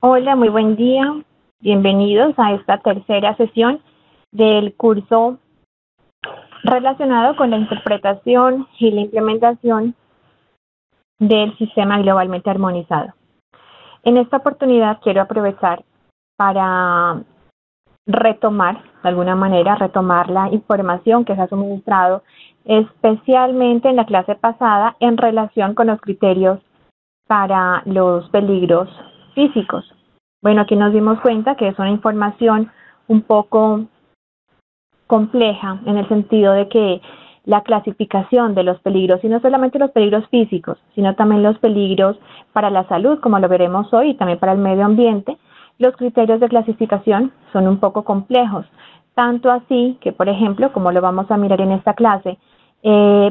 Hola, muy buen día. Bienvenidos a esta tercera sesión del curso relacionado con la interpretación y la implementación del sistema globalmente armonizado. En esta oportunidad quiero aprovechar para retomar, de alguna manera, retomar la información que se ha suministrado, especialmente en la clase pasada, en relación con los criterios para los peligros físicos. Bueno, aquí nos dimos cuenta que es una información un poco compleja en el sentido de que la clasificación de los peligros, y no solamente los peligros físicos, sino también los peligros para la salud, como lo veremos hoy, y también para el medio ambiente, los criterios de clasificación son un poco complejos. Tanto así que, por ejemplo, como lo vamos a mirar en esta clase,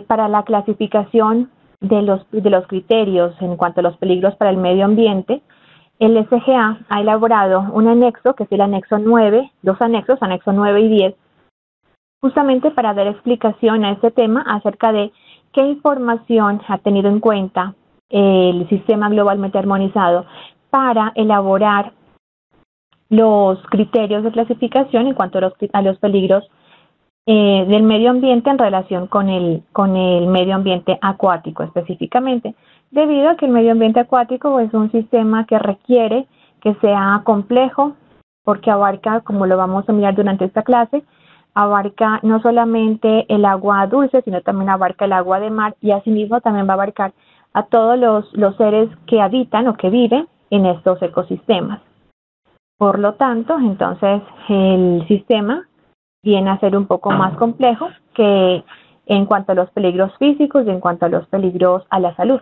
para la clasificación de los criterios en cuanto a los peligros para el medio ambiente, el SGA ha elaborado un anexo, que es el anexo 9, dos anexos, anexo 9 y 10, justamente para dar explicación a este tema acerca de qué información ha tenido en cuenta el sistema globalmente armonizado para elaborar los criterios de clasificación en cuanto a los peligros del medio ambiente en relación con el medio ambiente acuático específicamente, debido a que el medio ambiente acuático es un sistema que requiere que sea complejo, porque abarca, como lo vamos a mirar durante esta clase, abarca no solamente el agua dulce, sino también abarca el agua de mar, y asimismo también va a abarcar a todos los seres que habitan o que viven en estos ecosistemas. Por lo tanto, entonces, el sistema viene a ser un poco más complejo que en cuanto a los peligros físicos y en cuanto a los peligros a la salud.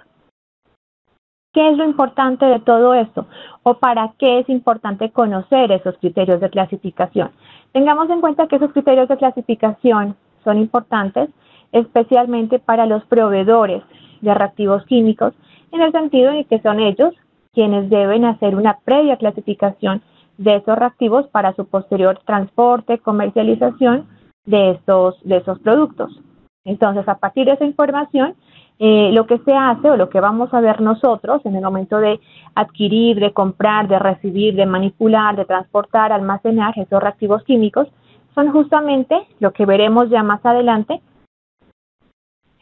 ¿Qué es lo importante de todo esto? ¿O para qué es importante conocer esos criterios de clasificación? Tengamos en cuenta que esos criterios de clasificación son importantes, especialmente para los proveedores de reactivos químicos, en el sentido de que son ellos quienes deben hacer una previa clasificación de esos reactivos para su posterior transporte, comercialización de esos productos. Entonces, a partir de esa información, lo que se hace o lo que vamos a ver nosotros en el momento de adquirir, de comprar, de recibir, de manipular, de transportar, almacenar esos reactivos químicos, son justamente lo que veremos ya más adelante,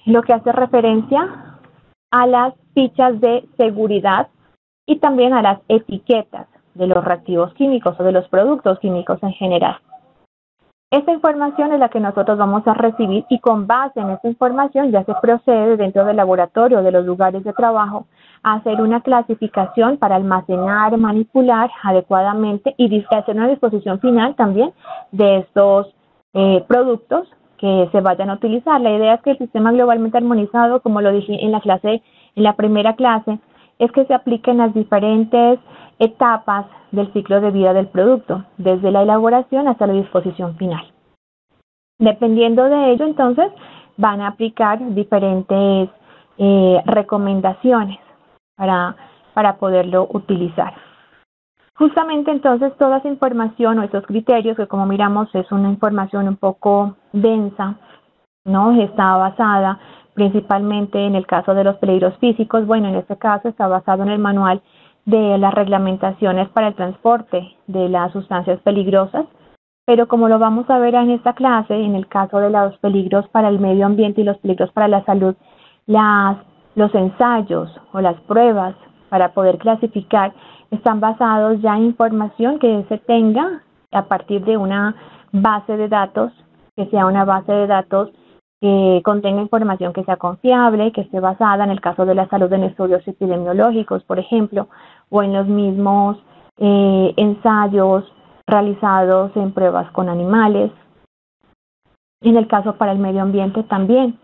lo que hace referencia a las fichas de seguridad y también a las etiquetas de los reactivos químicos o de los productos químicos en general. Esta información es la que nosotros vamos a recibir y con base en esta información ya se procede dentro del laboratorio o de los lugares de trabajo a hacer una clasificación para almacenar, manipular adecuadamente y hacer una disposición final también de estos productos que se vayan a utilizar. La idea es que el sistema globalmente armonizado, como lo dije en la primera clase, es que se apliquen las diferentes etapas del ciclo de vida del producto, desde la elaboración hasta la disposición final. Dependiendo de ello, entonces, van a aplicar diferentes recomendaciones para poderlo utilizar. Justamente entonces toda esa información o esos criterios, que como miramos es una información un poco densa, ¿no? Está basada principalmente en el caso de los peligros físicos. Bueno, en este caso está basado en el manual de las reglamentaciones para el transporte de las sustancias peligrosas, pero como lo vamos a ver en esta clase, en el caso de los peligros para el medio ambiente y los peligros para la salud, los ensayos o las pruebas para poder clasificar están basados ya en información que se tenga a partir de una base de datos, que sea una base de datos que contenga información que sea confiable, que esté basada en el caso de la salud en estudios epidemiológicos, por ejemplo, o en los mismos ensayos realizados en pruebas con animales. En el caso para el medio ambiente también.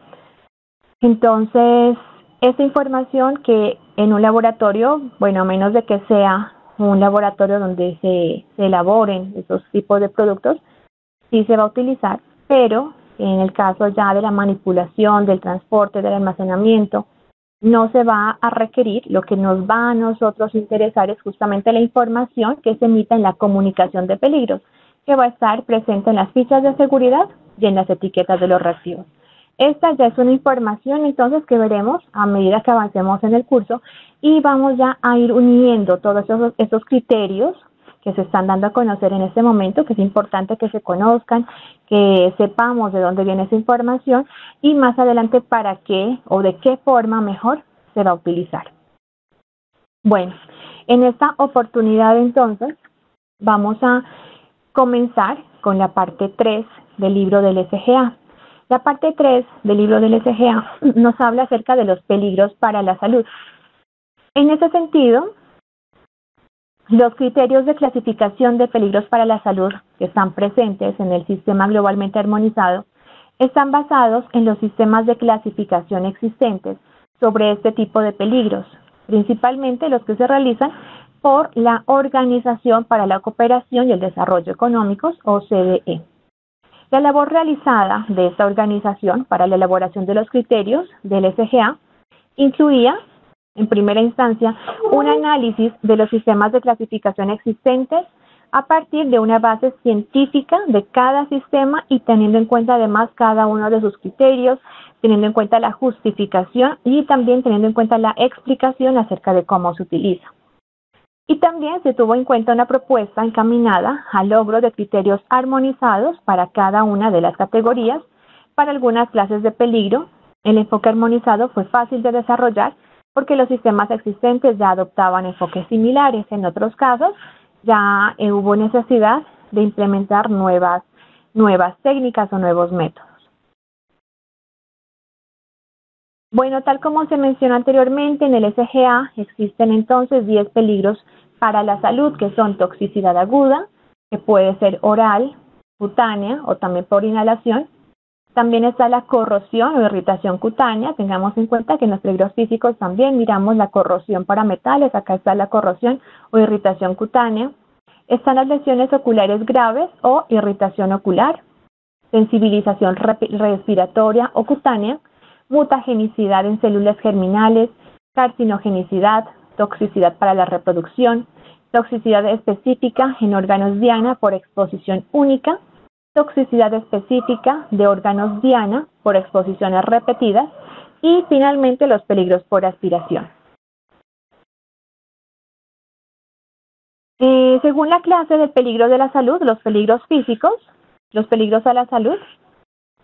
Entonces, esta información que en un laboratorio, bueno, a menos de que sea un laboratorio donde se elaboren esos tipos de productos, sí se va a utilizar, pero en el caso ya de la manipulación, del transporte, del almacenamiento, no se va a requerir. Lo que nos va a nosotros interesar es justamente la información que se emita en la comunicación de peligros, que va a estar presente en las fichas de seguridad y en las etiquetas de los reactivos. Esta ya es una información entonces que veremos a medida que avancemos en el curso y vamos ya a ir uniendo todos esos criterios que se están dando a conocer en este momento, que es importante que se conozcan, que sepamos de dónde viene esa información y más adelante para qué o de qué forma mejor se va a utilizar. Bueno, en esta oportunidad entonces vamos a comenzar con la parte 3 del libro del SGA. La parte 3 del libro del SGA nos habla acerca de los peligros para la salud. En ese sentido, los criterios de clasificación de peligros para la salud que están presentes en el sistema globalmente armonizado están basados en los sistemas de clasificación existentes sobre este tipo de peligros, principalmente los que se realizan por la Organización para la Cooperación y el Desarrollo Económicos, OCDE. La labor realizada de esta organización para la elaboración de los criterios del SGA incluía, en primera instancia, un análisis de los sistemas de clasificación existentes a partir de una base científica de cada sistema y teniendo en cuenta además cada uno de sus criterios, teniendo en cuenta la justificación y también teniendo en cuenta la explicación acerca de cómo se utiliza. Y también se tuvo en cuenta una propuesta encaminada al logro de criterios armonizados para cada una de las categorías. Para algunas clases de peligro, el enfoque armonizado fue fácil de desarrollar porque los sistemas existentes ya adoptaban enfoques similares. En otros casos, ya hubo necesidad de implementar nuevas técnicas o nuevos métodos. Bueno, tal como se mencionó anteriormente, en el SGA existen entonces 10 peligros para la salud, que son toxicidad aguda, que puede ser oral, cutánea o también por inhalación. También está la corrosión o irritación cutánea. Tengamos en cuenta que en los peligros físicos también miramos la corrosión para metales. Acá está la corrosión o irritación cutánea. Están las lesiones oculares graves o irritación ocular, sensibilización respiratoria o cutánea, mutagenicidad en células germinales, carcinogenicidad, toxicidad para la reproducción, toxicidad específica en órganos diana por exposición única, toxicidad específica de órganos diana por exposiciones repetidas y finalmente los peligros por aspiración. Según la clase del peligro de la salud, los peligros físicos, los peligros a la salud,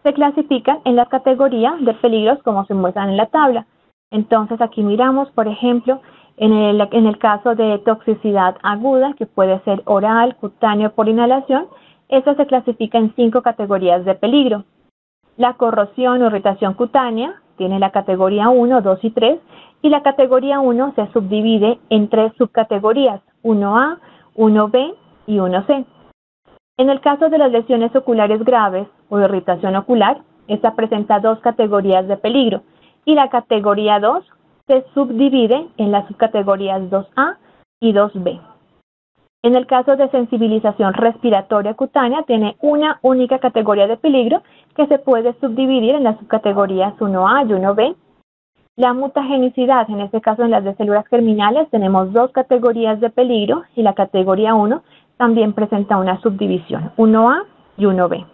se clasifican en las categorías de peligros como se muestran en la tabla. Entonces aquí miramos, por ejemplo, en el caso de toxicidad aguda, que puede ser oral, cutáneo por inhalación, esta se clasifica en 5 categorías de peligro. La corrosión o irritación cutánea tiene la categoría 1, 2 y 3, y la categoría 1 se subdivide en 3 subcategorías, 1A, 1B y 1C. En el caso de las lesiones oculares graves o irritación ocular, esta presenta 2 categorías de peligro y la categoría 2 se subdivide en las subcategorías 2A y 2B. En el caso de sensibilización respiratoria cutánea, tiene una única categoría de peligro que se puede subdividir en las subcategorías 1A y 1B. La mutagenicidad, en este caso en las de células germinales, tenemos 2 categorías de peligro y la categoría 1 también presenta una subdivisión, 1A y 1B.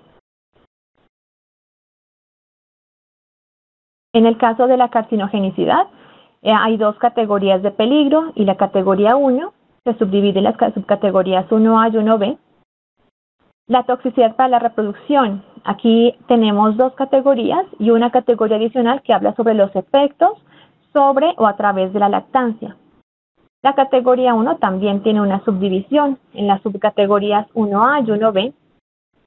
En el caso de la carcinogenicidad, hay 2 categorías de peligro y la categoría 1 se subdivide en las subcategorías 1A y 1B. La toxicidad para la reproducción, aquí tenemos 2 categorías y una categoría adicional que habla sobre los efectos sobre o a través de la lactancia. La categoría 1 también tiene una subdivisión en las subcategorías 1A y 1B.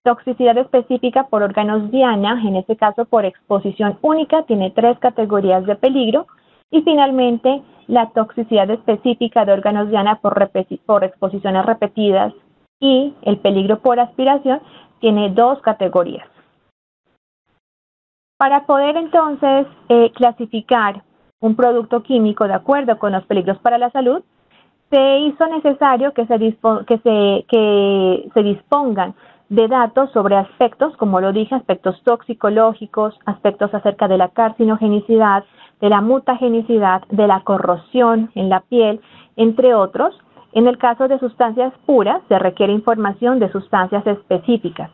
Toxicidad específica por órganos diana, en este caso por exposición única, tiene 3 categorías de peligro. Y finalmente, la toxicidad específica de órganos diana por exposiciones repetidas y el peligro por aspiración tiene 2 categorías. Para poder entonces clasificar un producto químico de acuerdo con los peligros para la salud, se hizo necesario que se dispongan de datos sobre aspectos, como lo dije, aspectos toxicológicos, aspectos acerca de la carcinogenicidad, de la mutagenicidad, de la corrosión en la piel, entre otros. En el caso de sustancias puras, se requiere información de sustancias específicas.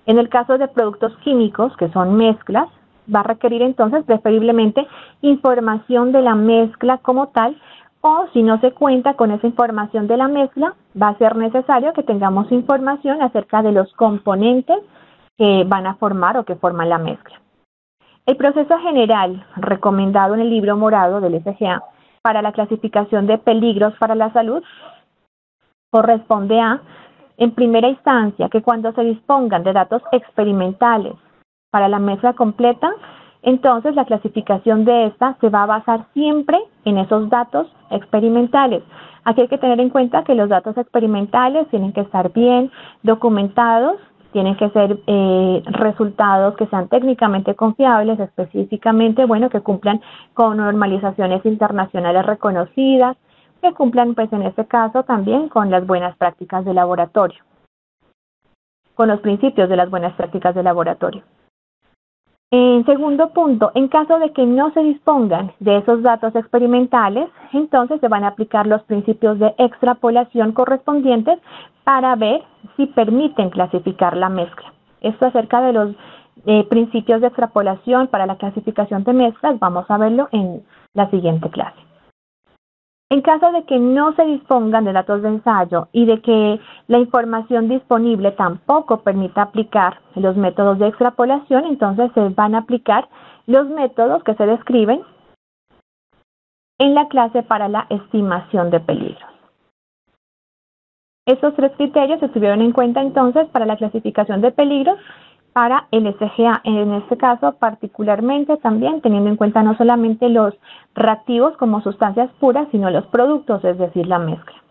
En el caso de productos químicos, que son mezclas, va a requerir entonces preferiblemente información de la mezcla como tal, o si no se cuenta con esa información de la mezcla, va a ser necesario que tengamos información acerca de los componentes que van a formar o que forman la mezcla. El proceso general recomendado en el libro morado del SGA para la clasificación de peligros para la salud corresponde a, en primera instancia, que cuando se dispongan de datos experimentales para la mezcla completa, entonces la clasificación de esta se va a basar siempre en esos datos experimentales. Aquí hay que tener en cuenta que los datos experimentales tienen que estar bien documentados, tienen que ser resultados que sean técnicamente confiables, específicamente, bueno, que cumplan con normalizaciones internacionales reconocidas, que cumplan, pues en este caso, también con las buenas prácticas de laboratorio, con los principios de las buenas prácticas de laboratorio. En segundo punto, en caso de que no se dispongan de esos datos experimentales, entonces se van a aplicar los principios de extrapolación correspondientes para ver si permiten clasificar la mezcla. Esto acerca de los principios de extrapolación para la clasificación de mezclas, vamos a verlo en la siguiente clase. En caso de que no se dispongan de datos de ensayo y de que la información disponible tampoco permita aplicar los métodos de extrapolación, entonces se van a aplicar los métodos que se describen en la clase para la estimación de peligros. Estos tres criterios se tuvieron en cuenta entonces para la clasificación de peligros para el SGA, en este caso particularmente también teniendo en cuenta no solamente los reactivos como sustancias puras, sino los productos, es decir, la mezcla.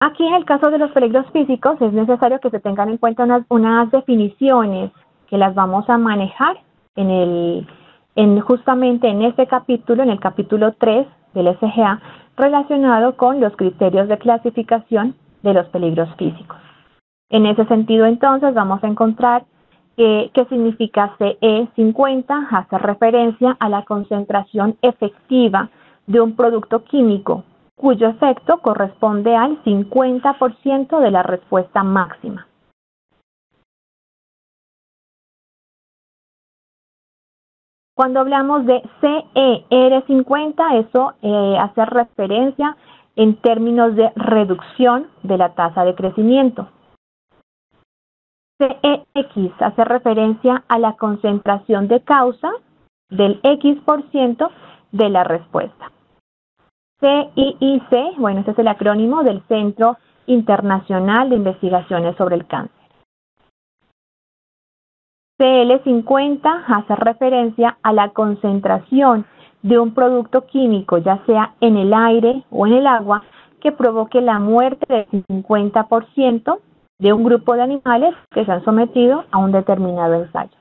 Aquí en el caso de los peligros físicos es necesario que se tengan en cuenta unas definiciones que las vamos a manejar justamente en este capítulo, en el capítulo 3 del SGA, relacionado con los criterios de clasificación de los peligros físicos. En ese sentido, entonces, vamos a encontrar qué significa CE50, hace referencia a la concentración efectiva de un producto químico, cuyo efecto corresponde al 50% de la respuesta máxima. Cuando hablamos de CER50, eso hace referencia en términos de reducción de la tasa de crecimiento. CEX hace referencia a la concentración de causa del X% de la respuesta. CIIC, bueno, este es el acrónimo del Centro Internacional de Investigaciones sobre el Cáncer. CL50 hace referencia a la concentración de un producto químico, ya sea en el aire o en el agua, que provoque la muerte del 50% de un grupo de animales que se han sometido a un determinado ensayo.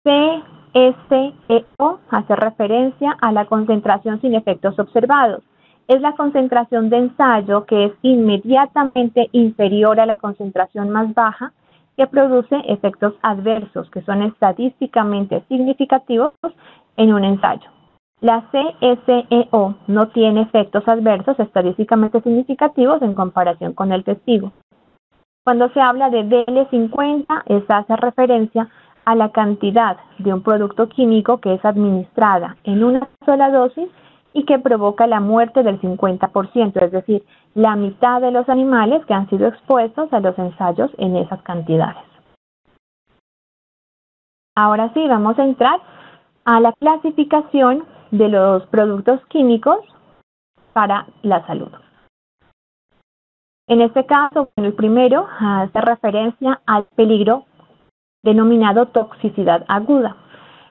CSEO hace referencia a la concentración sin efectos observados. Es la concentración de ensayo que es inmediatamente inferior a la concentración más baja que produce efectos adversos que son estadísticamente significativos en un ensayo. La CSEO no tiene efectos adversos estadísticamente significativos en comparación con el testigo. Cuando se habla de DL50, esta hace referencia a la cantidad de un producto químico que es administrada en una sola dosis y que provoca la muerte del 50%, es decir, la mitad de los animales que han sido expuestos a los ensayos en esas cantidades. Ahora sí, vamos a entrar a la clasificación de los productos químicos para la salud. En este caso, el primero hace referencia al peligro denominado toxicidad aguda.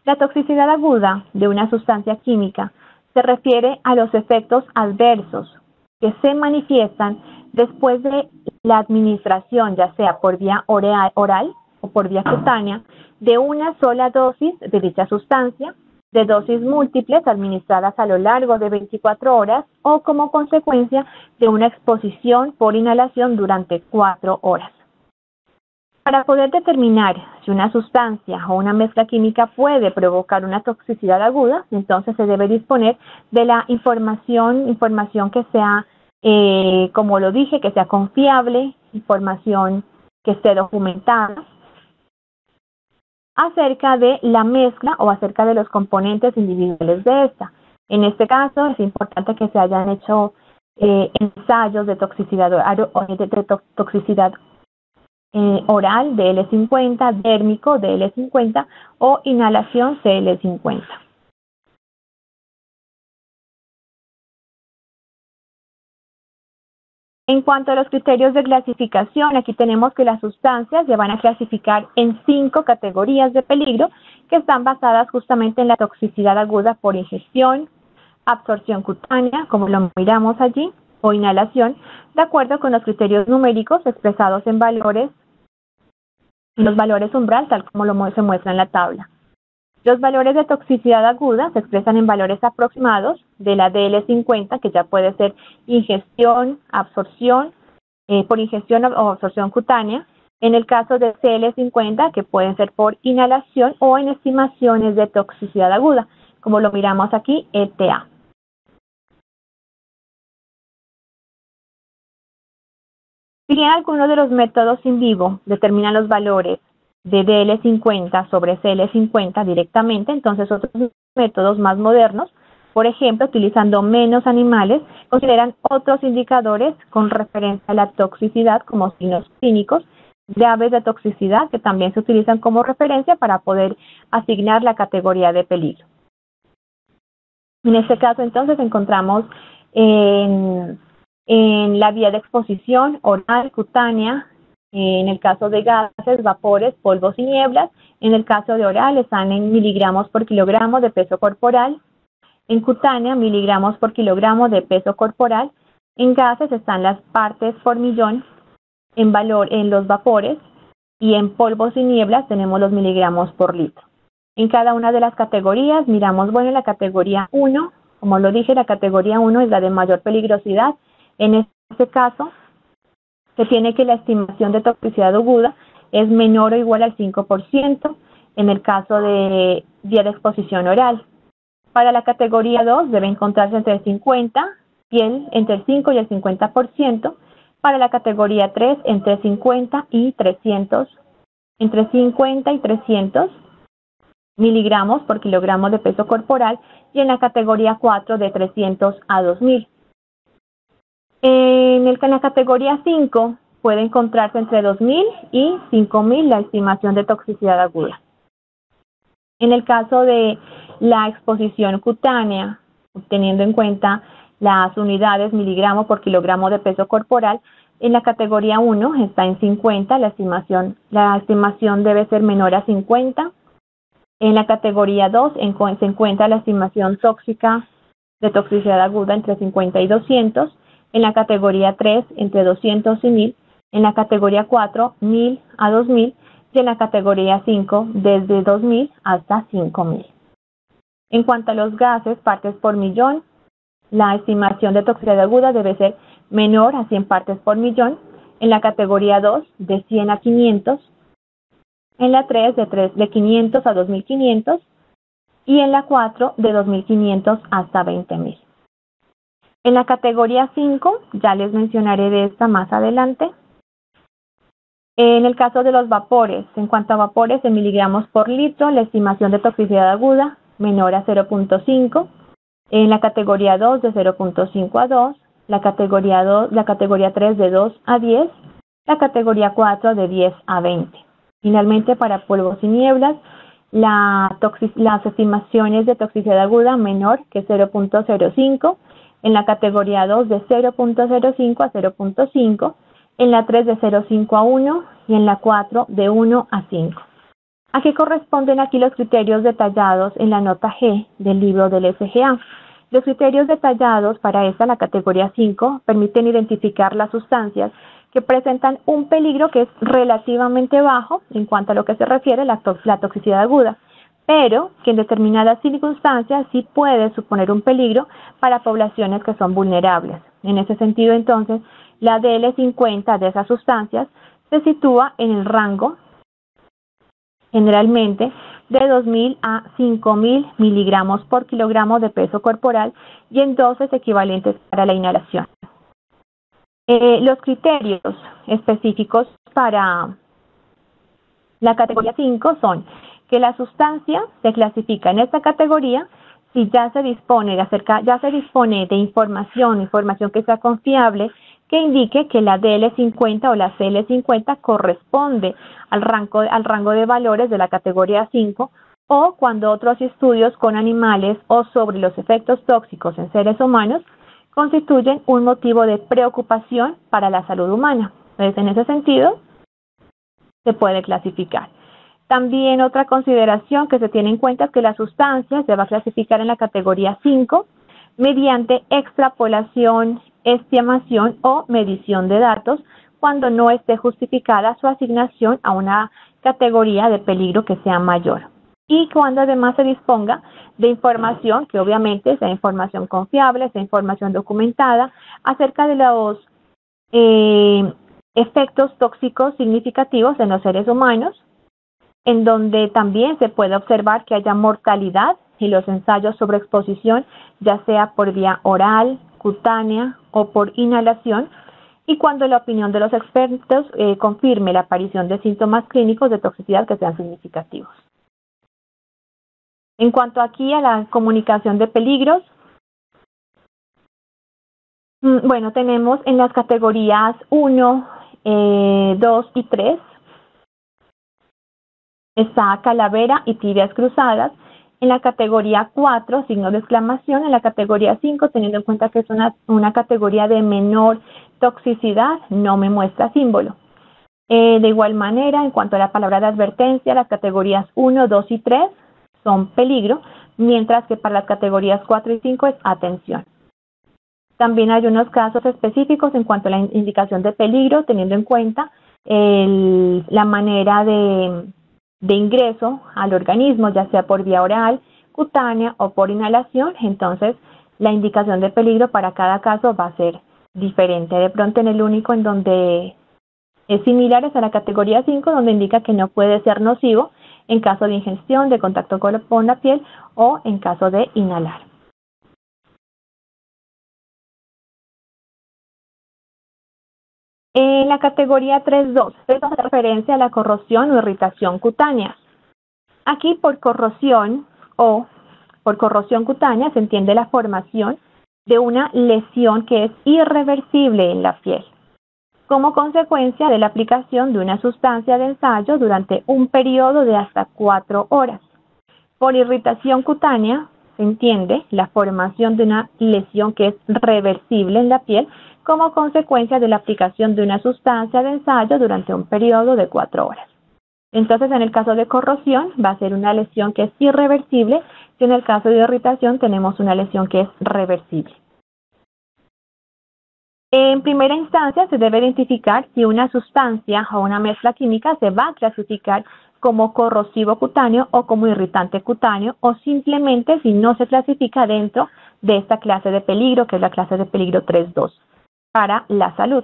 La toxicidad aguda de una sustancia química se refiere a los efectos adversos que se manifiestan después de la administración, ya sea por vía oral o por vía cutánea, de una sola dosis de dicha sustancia, de dosis múltiples administradas a lo largo de 24 horas o como consecuencia de una exposición por inhalación durante 4 horas. Para poder determinar si una sustancia o una mezcla química puede provocar una toxicidad aguda, entonces se debe disponer de la información que sea, como lo dije, que sea confiable, información que esté documentada acerca de la mezcla o acerca de los componentes individuales de esta. En este caso es importante que se hayan hecho ensayos de toxicidad oral DL50, dérmico DL50 o inhalación CL50. En cuanto a los criterios de clasificación, aquí tenemos que las sustancias se van a clasificar en 5 categorías de peligro que están basadas justamente en la toxicidad aguda por ingestión, absorción cutánea, como lo miramos allí, o inhalación, de acuerdo con los criterios numéricos expresados en valores, los valores umbral, tal como se muestra en la tabla. Los valores de toxicidad aguda se expresan en valores aproximados de la DL50, que ya puede ser ingestión, absorción, por ingestión o absorción cutánea. En el caso de CL50, que pueden ser por inhalación o en estimaciones de toxicidad aguda, como lo miramos aquí, ETA. Si bien algunos de los métodos in vivo determinan los valores de DL50 sobre CL50 directamente, entonces otros métodos más modernos, por ejemplo, utilizando menos animales, consideran otros indicadores con referencia a la toxicidad como signos clínicos, llaves de toxicidad que también se utilizan como referencia para poder asignar la categoría de peligro. En este caso, entonces, encontramos en la vía de exposición oral, cutánea, en el caso de gases, vapores, polvos y nieblas. En el caso de oral están en miligramos por kilogramo de peso corporal. En cutánea, miligramos por kilogramo de peso corporal. En gases están las partes por millón en valor en los vapores. Y en polvos y nieblas tenemos los miligramos por litro. En cada una de las categorías miramos, bueno, la categoría 1, como lo dije, la categoría 1 es la de mayor peligrosidad. En este caso, se tiene que la estimación de toxicidad aguda es menor o igual al 5% en el caso de vía de exposición oral. Para la categoría 2 debe encontrarse entre el 50 y entre el 5 y el 50%. Para la categoría 3 entre 50 y 300, entre 50 y 300 miligramos por kilogramo de peso corporal y en la categoría 4 de 300 a 2000. En la categoría 5 puede encontrarse entre 2.000 y 5.000 la estimación de toxicidad aguda. En el caso de la exposición cutánea, teniendo en cuenta las unidades miligramo por kilogramo de peso corporal, en la categoría 1 está en 50, la estimación debe ser menor a 50. En la categoría 2 se encuentra la estimación tóxica de toxicidad aguda entre 50 y 200. En la categoría 3, entre 200 y 1000, en la categoría 4, 1000 a 2000, y en la categoría 5, desde 2000 hasta 5000. En cuanto a los gases, partes por millón, la estimación de toxicidad aguda debe ser menor a 100 partes por millón, en la categoría 2, de 100 a 500, en la 3, de 500 a 2500, y en la 4, de 2500 hasta 20000. En la categoría 5, ya les mencionaré de esta más adelante. En el caso de los vapores, en cuanto a vapores en miligramos por litro, la estimación de toxicidad aguda menor a 0.5. En la categoría 2 de 0.5 a 2, la categoría 3 de 2 a 10, la categoría 4 de 10 a 20. Finalmente, para polvos y nieblas, las estimaciones de toxicidad aguda menor que 0.05, en la categoría 2 de 0.05 a 0.5, en la 3 de 0.5 a 1 y en la 4 de 1 a 5. ¿A qué corresponden aquí los criterios detallados en la nota G del libro del FGA? Los criterios detallados para la categoría 5, permiten identificar las sustancias que presentan un peligro que es relativamente bajo en cuanto a lo que se refiere a la toxicidad aguda, pero que en determinadas circunstancias sí puede suponer un peligro para poblaciones que son vulnerables. En ese sentido, entonces, la DL50 de esas sustancias se sitúa en el rango, generalmente, de 2.000 a 5.000 miligramos por kilogramo de peso corporal y en dosis equivalentes para la inhalación. Los criterios específicos para la categoría 5 son que la sustancia se clasifica en esta categoría si ya se dispone de información que sea confiable, que indique que la DL50 o la CL50 corresponde al rango de valores de la categoría 5, o cuando otros estudios con animales o sobre los efectos tóxicos en seres humanos constituyen un motivo de preocupación para la salud humana. Entonces, en ese sentido, se puede clasificar. También otra consideración que se tiene en cuenta es que la sustancia se va a clasificar en la categoría 5 mediante extrapolación, estimación o medición de datos cuando no esté justificada su asignación a una categoría de peligro que sea mayor. Y cuando además se disponga de información, que obviamente sea información confiable, sea información documentada, acerca de los efectos tóxicos significativos en los seres humanos, en donde también se puede observar que haya mortalidad y los ensayos sobre exposición, ya sea por vía oral, cutánea o por inhalación, y cuando la opinión de los expertos confirme la aparición de síntomas clínicos de toxicidad que sean significativos. En cuanto aquí a la comunicación de peligros, bueno, tenemos en las categorías 1, 2 y 3, está calavera y tibias cruzadas. En la categoría 4, signo de exclamación. En la categoría 5, teniendo en cuenta que es una categoría de menor toxicidad, no me muestra símbolo. De igual manera, en cuanto a la palabra de advertencia, las categorías 1, 2 y 3 son peligro, mientras que para las categorías 4 y 5 es atención. También hay unos casos específicos en cuanto a la indicación de peligro, teniendo en cuenta la manera de ingreso al organismo, ya sea por vía oral, cutánea o por inhalación. Entonces, la indicación de peligro para cada caso va a ser diferente. De pronto, en el único en donde es similar es a la categoría 5, donde indica que no puede ser nocivo en caso de ingestión, de contacto con la piel o en caso de inhalar. En la categoría 3.2, esto hace referencia a la corrosión o irritación cutánea. Aquí por corrosión cutánea se entiende la formación de una lesión que es irreversible en la piel, como consecuencia de la aplicación de una sustancia de ensayo durante un periodo de hasta 4 horas. Por irritación cutánea se entiende la formación de una lesión que es reversible en la piel como consecuencia de la aplicación de una sustancia de ensayo durante un periodo de 4 horas. Entonces, en el caso de corrosión va a ser una lesión que es irreversible, y en el caso de irritación tenemos una lesión que es reversible. En primera instancia se debe identificar si una sustancia o una mezcla química se va a clasificar como corrosivo cutáneo o como irritante cutáneo, o simplemente si no se clasifica dentro de esta clase de peligro, que es la clase de peligro 3.2 para la salud,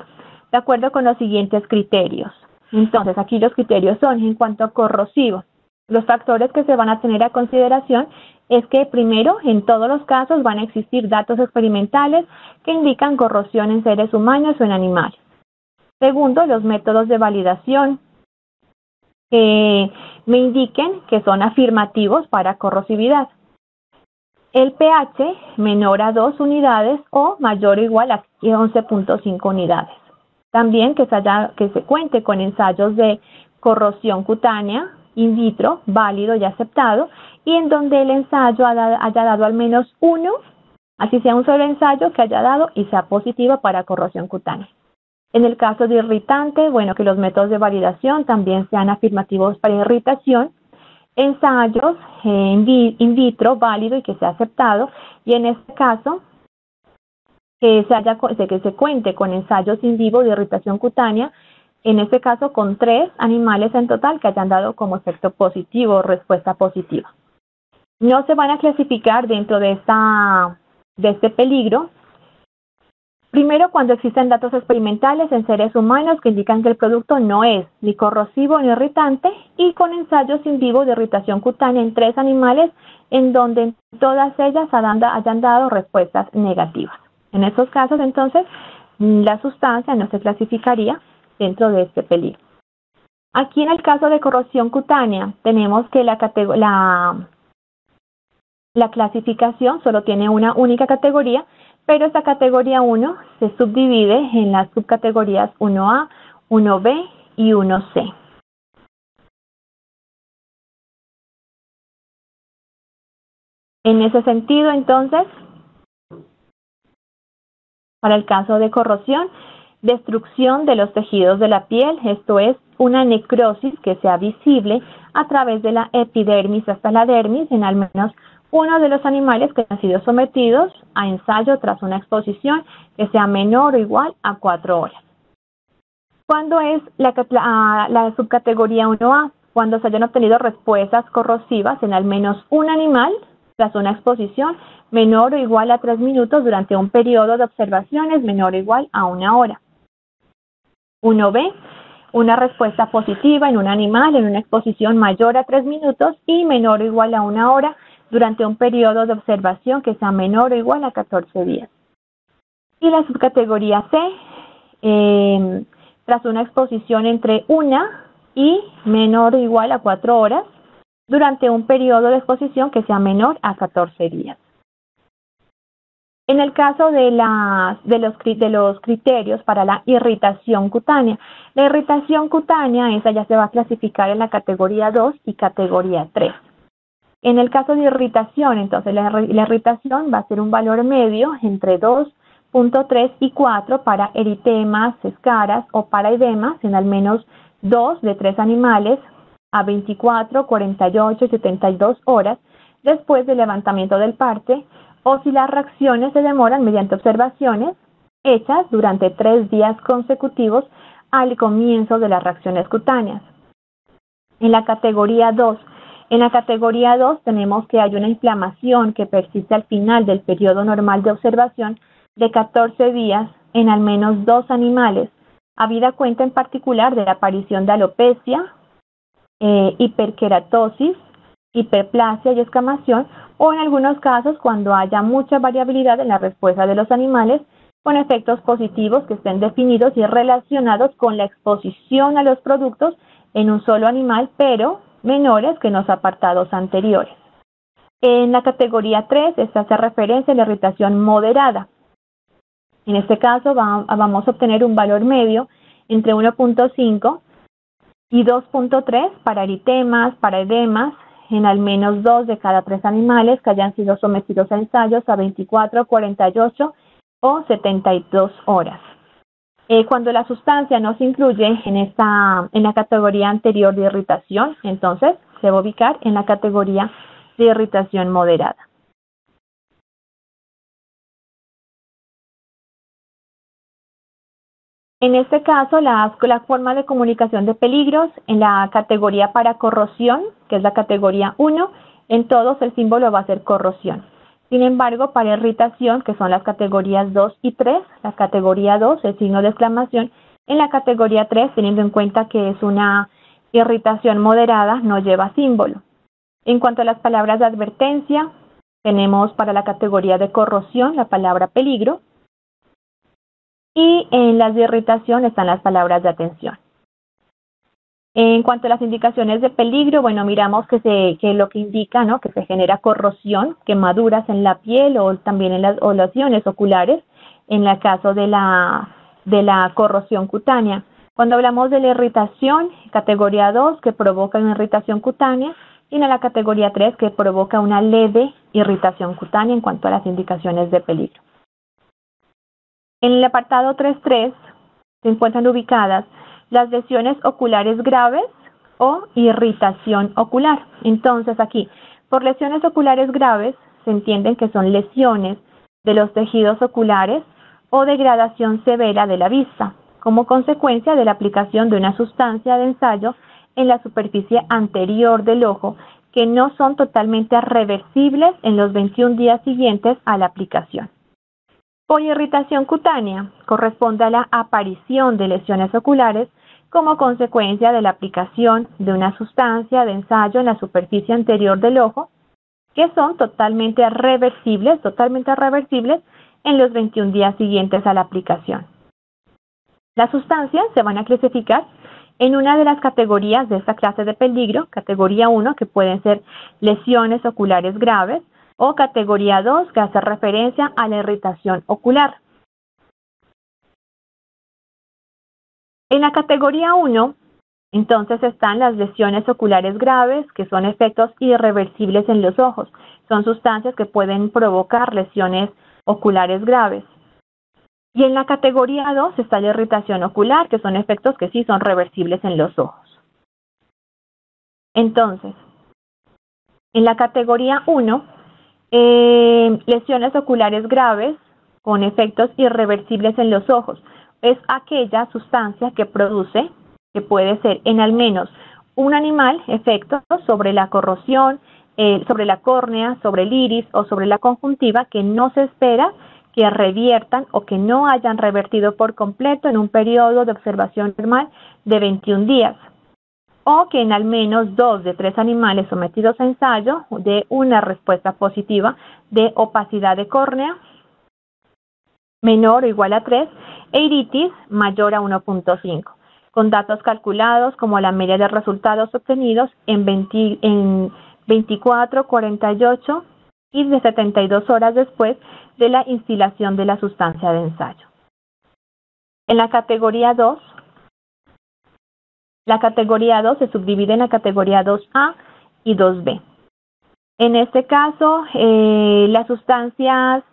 de acuerdo con los siguientes criterios. Entonces, aquí los criterios son, en cuanto a corrosivo, los factores que se van a tener a consideración es que, primero, en todos los casos van a existir datos experimentales que indican corrosión en seres humanos o en animales. Segundo, los métodos de validación que me indiquen que son afirmativos para corrosividad. El pH menor a 2 unidades o mayor o igual a 11.5 unidades. También que se cuente con ensayos de corrosión cutánea in vitro, válido y aceptado, y en donde el ensayo haya dado al menos uno, así sea un solo ensayo que haya dado y sea positivo para corrosión cutánea. En el caso de irritante, bueno, que los métodos de validación también sean afirmativos para irritación, ensayos in vitro, válido y que sea aceptado, y en este caso, que se cuente con ensayos in vivo de irritación cutánea, en este caso con 3 animales en total que hayan dado como efecto positivo o respuesta positiva. No se van a clasificar dentro de este peligro. Primero, cuando existen datos experimentales en seres humanos que indican que el producto no es ni corrosivo ni irritante, y con ensayos in vivo de irritación cutánea en 3 animales en donde todas ellas hayan dado respuestas negativas. En estos casos, entonces, la sustancia no se clasificaría dentro de este peligro. Aquí en el caso de corrosión cutánea tenemos que la clasificación solo tiene una única categoría, pero esta categoría 1 se subdivide en las subcategorías 1A, 1B y 1C. En ese sentido, entonces, para el caso de corrosión, destrucción de los tejidos de la piel, esto es una necrosis que sea visible a través de la epidermis hasta la dermis en al menos uno de los animales que han sido sometidos a ensayo tras una exposición que sea menor o igual a 4 horas. ¿Cuándo es la subcategoría 1A? Cuando se hayan obtenido respuestas corrosivas en al menos un animal tras una exposición menor o igual a 3 minutos durante un periodo de observaciones menor o igual a 1 hora. 1B, una respuesta positiva en un animal en una exposición mayor a 3 minutos y menor o igual a 1 hora durante un periodo de observación que sea menor o igual a 14 días. Y la subcategoría C, tras una exposición entre 1 y menor o igual a 4 horas durante un periodo de exposición que sea menor a 14 días. En el caso de los criterios para la irritación cutánea, la irritación cutánea esa ya se va a clasificar en la categoría 2 y categoría 3. En el caso de irritación, entonces la irritación va a ser un valor medio entre 2.3 y 4 para eritemas, escaras o paraedemas en al menos 2 de 3 animales a 24, 48 y 72 horas después del levantamiento del parte, o si las reacciones se demoran mediante observaciones hechas durante 3 días consecutivos al comienzo de las reacciones cutáneas. En la categoría 2, tenemos que hay una inflamación que persiste al final del periodo normal de observación de 14 días en al menos 2 animales, habida cuenta en particular de la aparición de alopecia, hiperkeratosis, hiperplasia y escamación, o en algunos casos cuando haya mucha variabilidad en la respuesta de los animales con efectos positivos que estén definidos y relacionados con la exposición a los productos en un solo animal, pero menores que en los apartados anteriores. En la categoría 3, esta hace referencia a la irritación moderada. En este caso vamos a obtener un valor medio entre 1.5 y 2.3 para eritemas, paraedemas, en al menos 2 de cada 3 animales que hayan sido sometidos a ensayos a 24, 48 o 72 horas. Cuando la sustancia no se incluye en la categoría anterior de irritación, entonces se va a ubicar en la categoría de irritación moderada. En este caso, la forma de comunicación de peligros en la categoría para corrosión, que es la categoría 1, en todos el símbolo va a ser corrosión. Sin embargo, para irritación, que son las categorías 2 y 3, la categoría 2, el signo de exclamación, en la categoría 3, teniendo en cuenta que es una irritación moderada, no lleva símbolo. En cuanto a las palabras de advertencia, tenemos para la categoría de corrosión la palabra peligro, y en las de irritación están las palabras de atención. En cuanto a las indicaciones de peligro, bueno, miramos que lo que indica, ¿no?, que se genera corrosión, quemaduras en la piel o también en las lesiones oculares, en el caso de la corrosión cutánea. Cuando hablamos de la irritación, categoría 2, que provoca una irritación cutánea, y en la categoría 3, que provoca una leve irritación cutánea en cuanto a las indicaciones de peligro. En el apartado 3.3 se encuentran ubicadas las lesiones oculares graves o irritación ocular. Entonces aquí, por lesiones oculares graves, se entienden que son lesiones de los tejidos oculares o degradación severa de la vista, como consecuencia de la aplicación de una sustancia de ensayo en la superficie anterior del ojo, que no son totalmente reversibles en los 21 días siguientes a la aplicación. Por irritación cutánea corresponde a la aparición de lesiones oculares como consecuencia de la aplicación de una sustancia de ensayo en la superficie anterior del ojo, que son totalmente reversibles en los 21 días siguientes a la aplicación. Las sustancias se van a clasificar En una de las categorías de esta clase de peligro, categoría 1, que pueden ser lesiones oculares graves, o categoría 2, que hace referencia a la irritación ocular. En la categoría 1, entonces están las lesiones oculares graves, que son efectos irreversibles en los ojos. Son sustancias que pueden provocar lesiones oculares graves. Y en la categoría 2 está la irritación ocular, que son efectos que sí son reversibles en los ojos. Entonces, en la categoría 1, lesiones oculares graves con efectos irreversibles en los ojos. Es aquella sustancia que produce, que puede ser en al menos un animal, efectos sobre la corrosión, sobre la córnea, sobre el iris o sobre la conjuntiva, que no se espera que reviertan o que no hayan revertido por completo en un periodo de observación normal de 21 días. O que en al menos 2 de 3 animales sometidos a ensayo dé una respuesta positiva de opacidad de córnea menor o igual a 3 e iritis mayor a 1.5, con datos calculados como la media de resultados obtenidos en 24, 48 y de 72 horas después de la instilación de la sustancia de ensayo. En la categoría 2, se subdivide en la categoría 2A y 2B. En este caso, las sustancias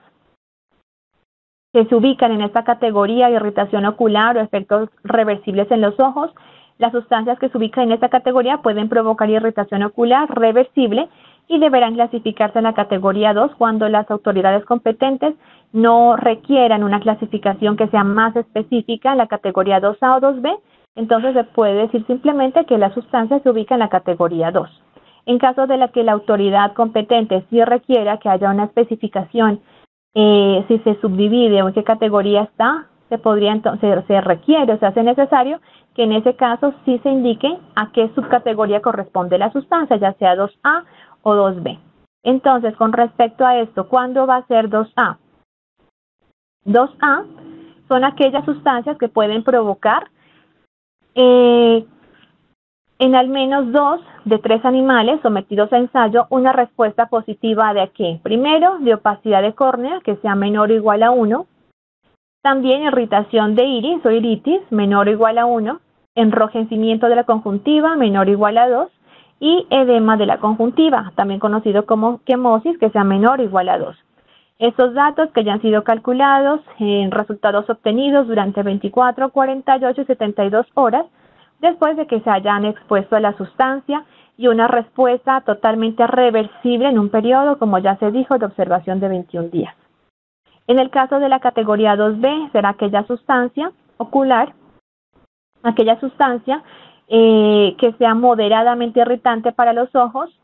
que se ubican en esta categoría, irritación ocular o efectos reversibles en los ojos, las sustancias que se ubican en esta categoría pueden provocar irritación ocular reversible y deberán clasificarse en la categoría 2 cuando las autoridades competentes no requieran una clasificación que sea más específica en la categoría 2A o 2B. Entonces se puede decir simplemente que la sustancia se ubica en la categoría 2. En caso de que la autoridad competente sí requiera que haya una especificación, si se subdivide o en qué categoría está, se requiere o se hace necesario que en ese caso sí se indique a qué subcategoría corresponde la sustancia, ya sea 2A o 2B. Entonces, con respecto a esto, ¿cuándo va a ser 2A? 2A son aquellas sustancias que pueden provocar en al menos 2 de 3 animales sometidos a ensayo una respuesta positiva de ¿qué? Primero, de opacidad de córnea que sea menor o igual a 1, también irritación de iris o iritis menor o igual a 1, enrojecimiento de la conjuntiva menor o igual a 2 y edema de la conjuntiva, también conocido como quemosis, que sea menor o igual a 2. Estos datos que ya han sido calculados en resultados obtenidos durante 24, 48 y 72 horas después de que se hayan expuesto a la sustancia y una respuesta totalmente reversible en un periodo, como ya se dijo, de observación de 21 días. En el caso de la categoría 2B será aquella sustancia ocular, aquella sustancia que sea moderadamente irritante para los ojos,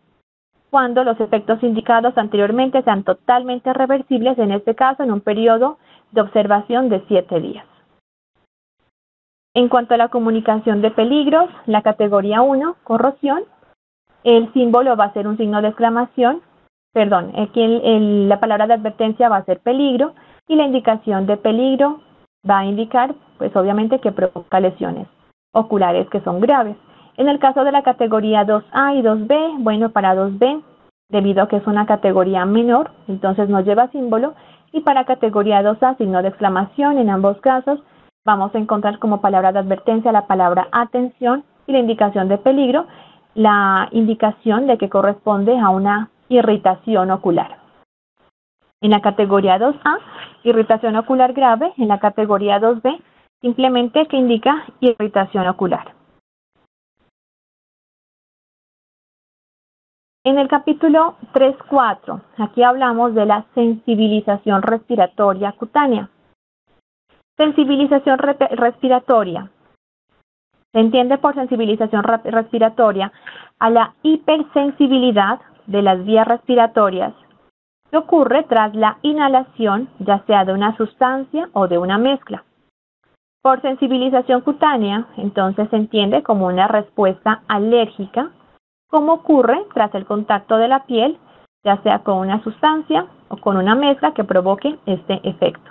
cuando los efectos indicados anteriormente sean totalmente reversibles, en este caso en un periodo de observación de 7 días. En cuanto a la comunicación de peligros, la categoría 1, corrosión, el símbolo va a ser un signo de exclamación, aquí la palabra de advertencia va a ser peligro y la indicación de peligro va a indicar, pues obviamente, que provoca lesiones oculares que son graves. En el caso de la categoría 2A y 2B, bueno, para 2B, debido a que es una categoría menor, entonces no lleva símbolo, y para categoría 2A, signo de exclamación. En ambos casos vamos a encontrar como palabra de advertencia la palabra atención y la indicación de peligro, la indicación de que corresponde a una irritación ocular. En la categoría 2A, irritación ocular grave. En la categoría 2B, simplemente que indica irritación ocular. En el capítulo 3.4, aquí hablamos de la sensibilización respiratoria cutánea. Sensibilización respiratoria. Se entiende por sensibilización respiratoria a la hipersensibilidad de las vías respiratorias que ocurre tras la inhalación, ya sea de una sustancia o de una mezcla. Por sensibilización cutánea, entonces se entiende como una respuesta alérgica, como ocurre tras el contacto de la piel, ya sea con una sustancia o con una mezcla que provoque este efecto.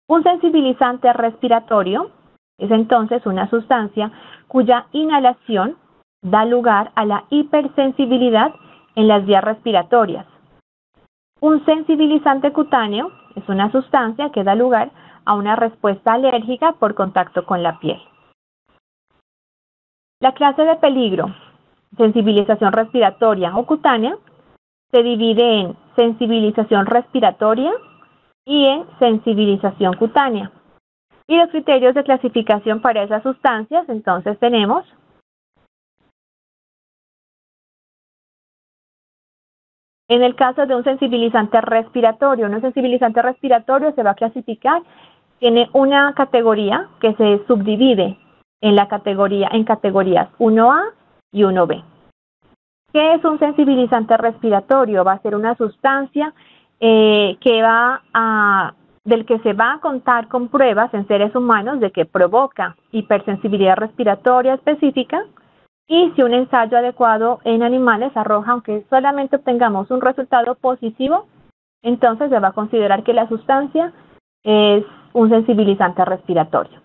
Un sensibilizante respiratorio es entonces una sustancia cuya inhalación da lugar a la hipersensibilidad en las vías respiratorias. Un sensibilizante cutáneo es una sustancia que da lugar a una respuesta alérgica por contacto con la piel. La clase de peligro, sensibilización respiratoria o cutánea, se divide en sensibilización respiratoria y en sensibilización cutánea. Y los criterios de clasificación para esas sustancias, entonces tenemos en el caso de un sensibilizante respiratorio se va a clasificar, tiene una categoría que se subdivide en categorías 1A y 1B. ¿Qué es un sensibilizante respiratorio? Va a ser una sustancia del que se va a contar con pruebas en seres humanos de que provoca hipersensibilidad respiratoria específica, y si un ensayo adecuado en animales arroja, aunque solamente obtengamos un resultado positivo, entonces se va a considerar que la sustancia es un sensibilizante respiratorio.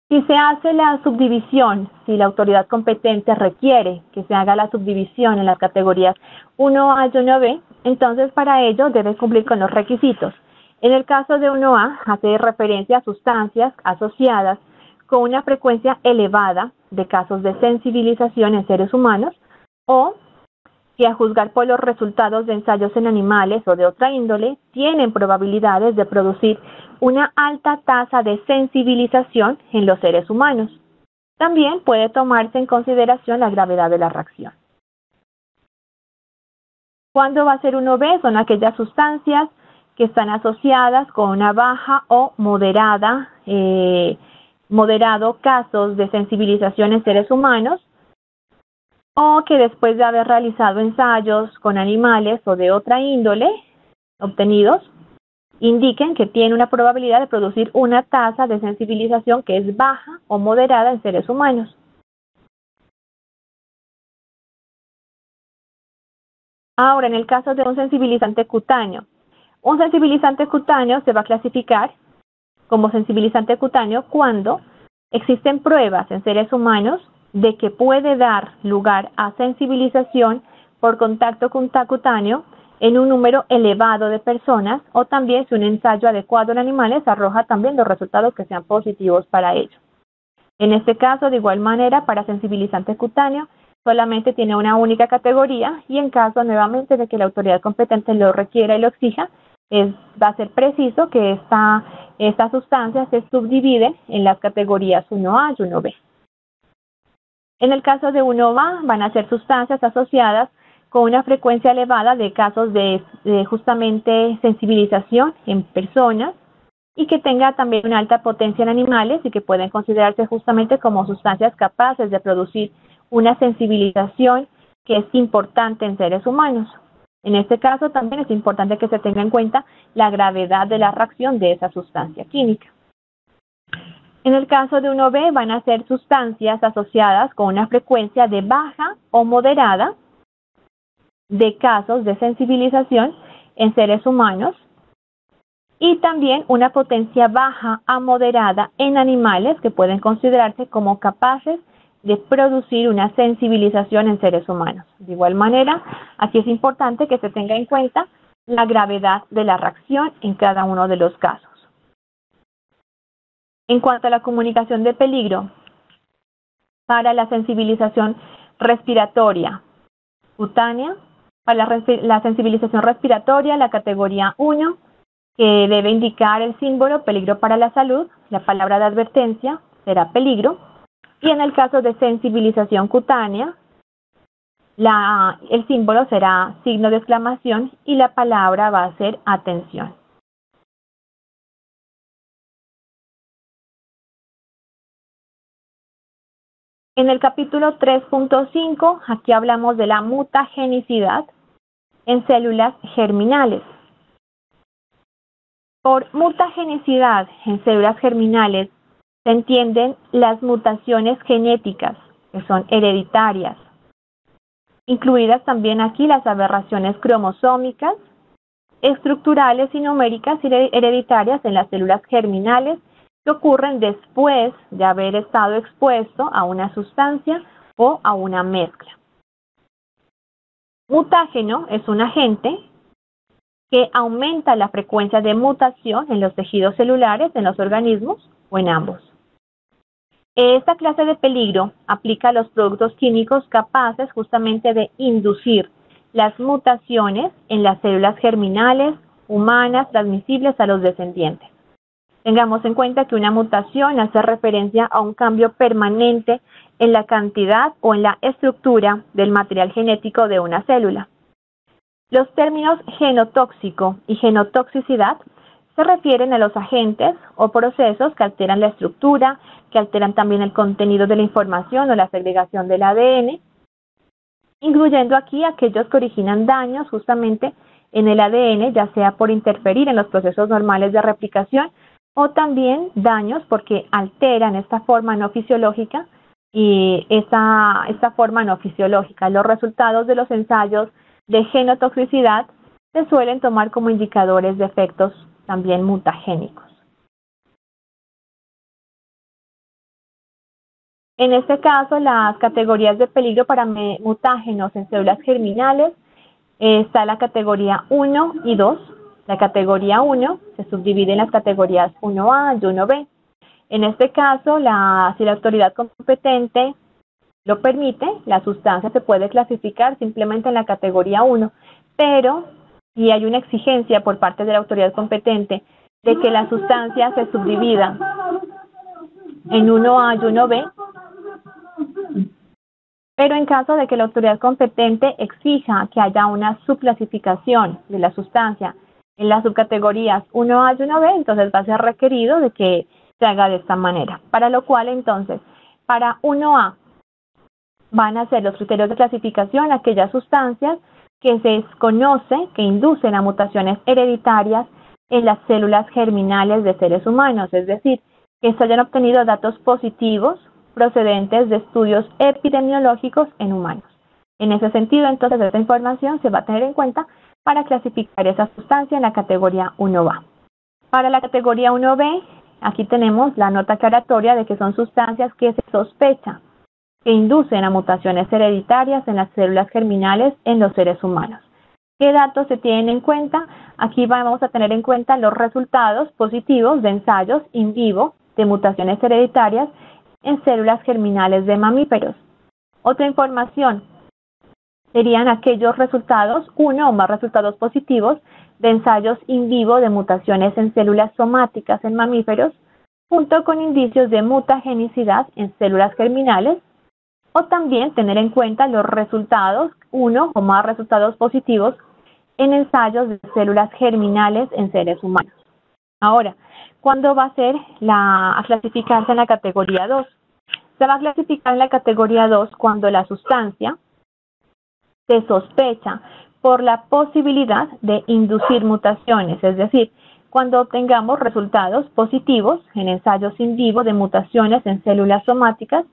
Si se hace la subdivisión, si la autoridad competente requiere que se haga la subdivisión en las categorías 1A y 1B, entonces para ello debe cumplir con los requisitos. En el caso de 1A, hace referencia a sustancias asociadas con una frecuencia elevada de casos de sensibilización en seres humanos, o que a juzgar por los resultados de ensayos en animales o de otra índole, tienen probabilidades de producir una alta tasa de sensibilización en los seres humanos. También puede tomarse en consideración la gravedad de la reacción. ¿Cuándo va a ser 1B? Son aquellas sustancias que están asociadas con una baja o moderado casos de sensibilización en seres humanos, o que después de haber realizado ensayos con animales o de otra índole obtenidos, indiquen que tiene una probabilidad de producir una tasa de sensibilización que es baja o moderada en seres humanos. Ahora, en el caso de un sensibilizante cutáneo se va a clasificar como sensibilizante cutáneo cuando existen pruebas en seres humanos de que puede dar lugar a sensibilización por contacto cutáneo en un número elevado de personas, o también si un ensayo adecuado en animales arroja también los resultados que sean positivos para ello. En este caso, de igual manera, para sensibilizante cutáneo solamente tiene una única categoría, y en caso nuevamente de que la autoridad competente lo requiera y lo exija, va a ser preciso que esta sustancia se subdivide en las categorías 1A y 1B. En el caso de 1A van a ser sustancias asociadas con una frecuencia elevada de casos de justamente sensibilización en personas, y que tenga también una alta potencia en animales y que pueden considerarse justamente como sustancias capaces de producir una sensibilización que es importante en seres humanos. En este caso también es importante que se tenga en cuenta la gravedad de la reacción de esa sustancia química. En el caso de 1B van a ser sustancias asociadas con una frecuencia de baja o moderada de casos de sensibilización en seres humanos, y también una potencia baja a moderada en animales que pueden considerarse como capaces de producir una sensibilización en seres humanos. De igual manera, aquí es importante que se tenga en cuenta la gravedad de la reacción en cada uno de los casos. En cuanto a la comunicación de peligro, para la sensibilización respiratoria cutánea, para la sensibilización respiratoria, la categoría 1, que debe indicar el símbolo peligro para la salud, la palabra de advertencia será peligro, y en el caso de sensibilización cutánea, el símbolo será signo de exclamación y la palabra va a ser atención. En el capítulo 3.5, aquí hablamos de la mutagenicidad en células germinales. Por mutagenicidad en células germinales se entienden las mutaciones genéticas, que son hereditarias, incluidas también aquí las aberraciones cromosómicas, estructurales y numéricas hereditarias en las células germinales que ocurren después de haber estado expuesto a una sustancia o a una mezcla. Mutágeno es un agente que aumenta la frecuencia de mutación en los tejidos celulares, en los organismos o en ambos. Esta clase de peligro aplica a los productos químicos capaces justamente de inducir las mutaciones en las células germinales humanas transmisibles a los descendientes. Tengamos en cuenta que una mutación hace referencia a un cambio permanente en la cantidad o en la estructura del material genético de una célula. Los términos genotóxico y genotoxicidad se refieren a los agentes o procesos que alteran la estructura, que alteran también el contenido de la información o la segregación del ADN, incluyendo aquí aquellos que originan daños justamente en el ADN, ya sea por interferir en los procesos normales de replicación o también daños porque alteran esta forma no fisiológica y esta forma no fisiológica. Los resultados de los ensayos de genotoxicidad se suelen tomar como indicadores de efectos también mutagénicos. En este caso, las categorías de peligro para mutágenos en células germinales está la categoría 1 y 2. La categoría 1 se subdivide en las categorías 1A y 1B. En este caso, si la autoridad competente lo permite, la sustancia se puede clasificar simplemente en la categoría 1, pero si hay una exigencia por parte de la autoridad competente de que la sustancia se subdivida en 1A y 1B, pero en caso de que la autoridad competente exija que haya una subclasificación de la sustancia en las subcategorías 1A y 1B, entonces va a ser requerido de que se haga de esta manera. Para lo cual, entonces, para 1A van a ser los criterios de clasificación aquellas sustancias que se desconoce que inducen a mutaciones hereditarias en las células germinales de seres humanos, es decir, que se hayan obtenido datos positivos procedentes de estudios epidemiológicos en humanos. En ese sentido, entonces, esta información se va a tener en cuenta para clasificar esa sustancia en la categoría 1A. Para la categoría 1B, aquí tenemos la nota aclaratoria de que son sustancias que se sospecha que inducen a mutaciones hereditarias en las células germinales en los seres humanos. ¿Qué datos se tienen en cuenta? Aquí vamos a tener en cuenta los resultados positivos de ensayos in vivo de mutaciones hereditarias en células germinales de mamíferos. Otra información serían aquellos resultados, uno o más resultados positivos de ensayos in vivo de mutaciones en células somáticas en mamíferos, junto con indicios de mutagenicidad en células germinales, o también tener en cuenta los resultados, uno o más resultados positivos en ensayos de células germinales en seres humanos. Ahora, ¿cuándo va a ser a clasificarse en la categoría 2? Se va a clasificar en la categoría 2 cuando la sustancia se sospecha por la posibilidad de inducir mutaciones, es decir, cuando obtengamos resultados positivos en ensayos in vivo de mutaciones en células somáticas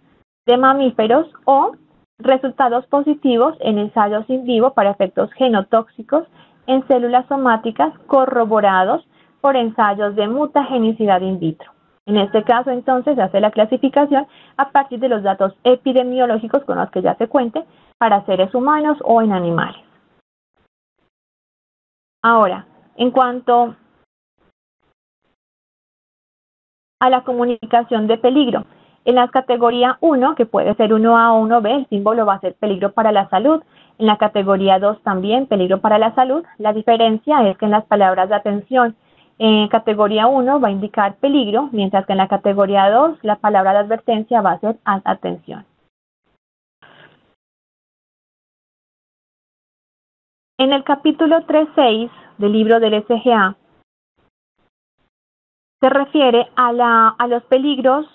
de mamíferos o resultados positivos en ensayos in vivo para efectos genotóxicos en células somáticas corroborados por ensayos de mutagenicidad in vitro. En este caso, entonces, se hace la clasificación a partir de los datos epidemiológicos con los que ya se cuente para seres humanos o en animales. Ahora, en cuanto a la comunicación de peligro, en la categoría 1, que puede ser 1A o 1B, el símbolo va a ser peligro para la salud. En la categoría 2 también, peligro para la salud. La diferencia es que en las palabras de atención, en categoría 1 va a indicar peligro, mientras que en la categoría 2 la palabra de advertencia va a ser atención. En el capítulo 3.6 del libro del SGA se refiere a los peligros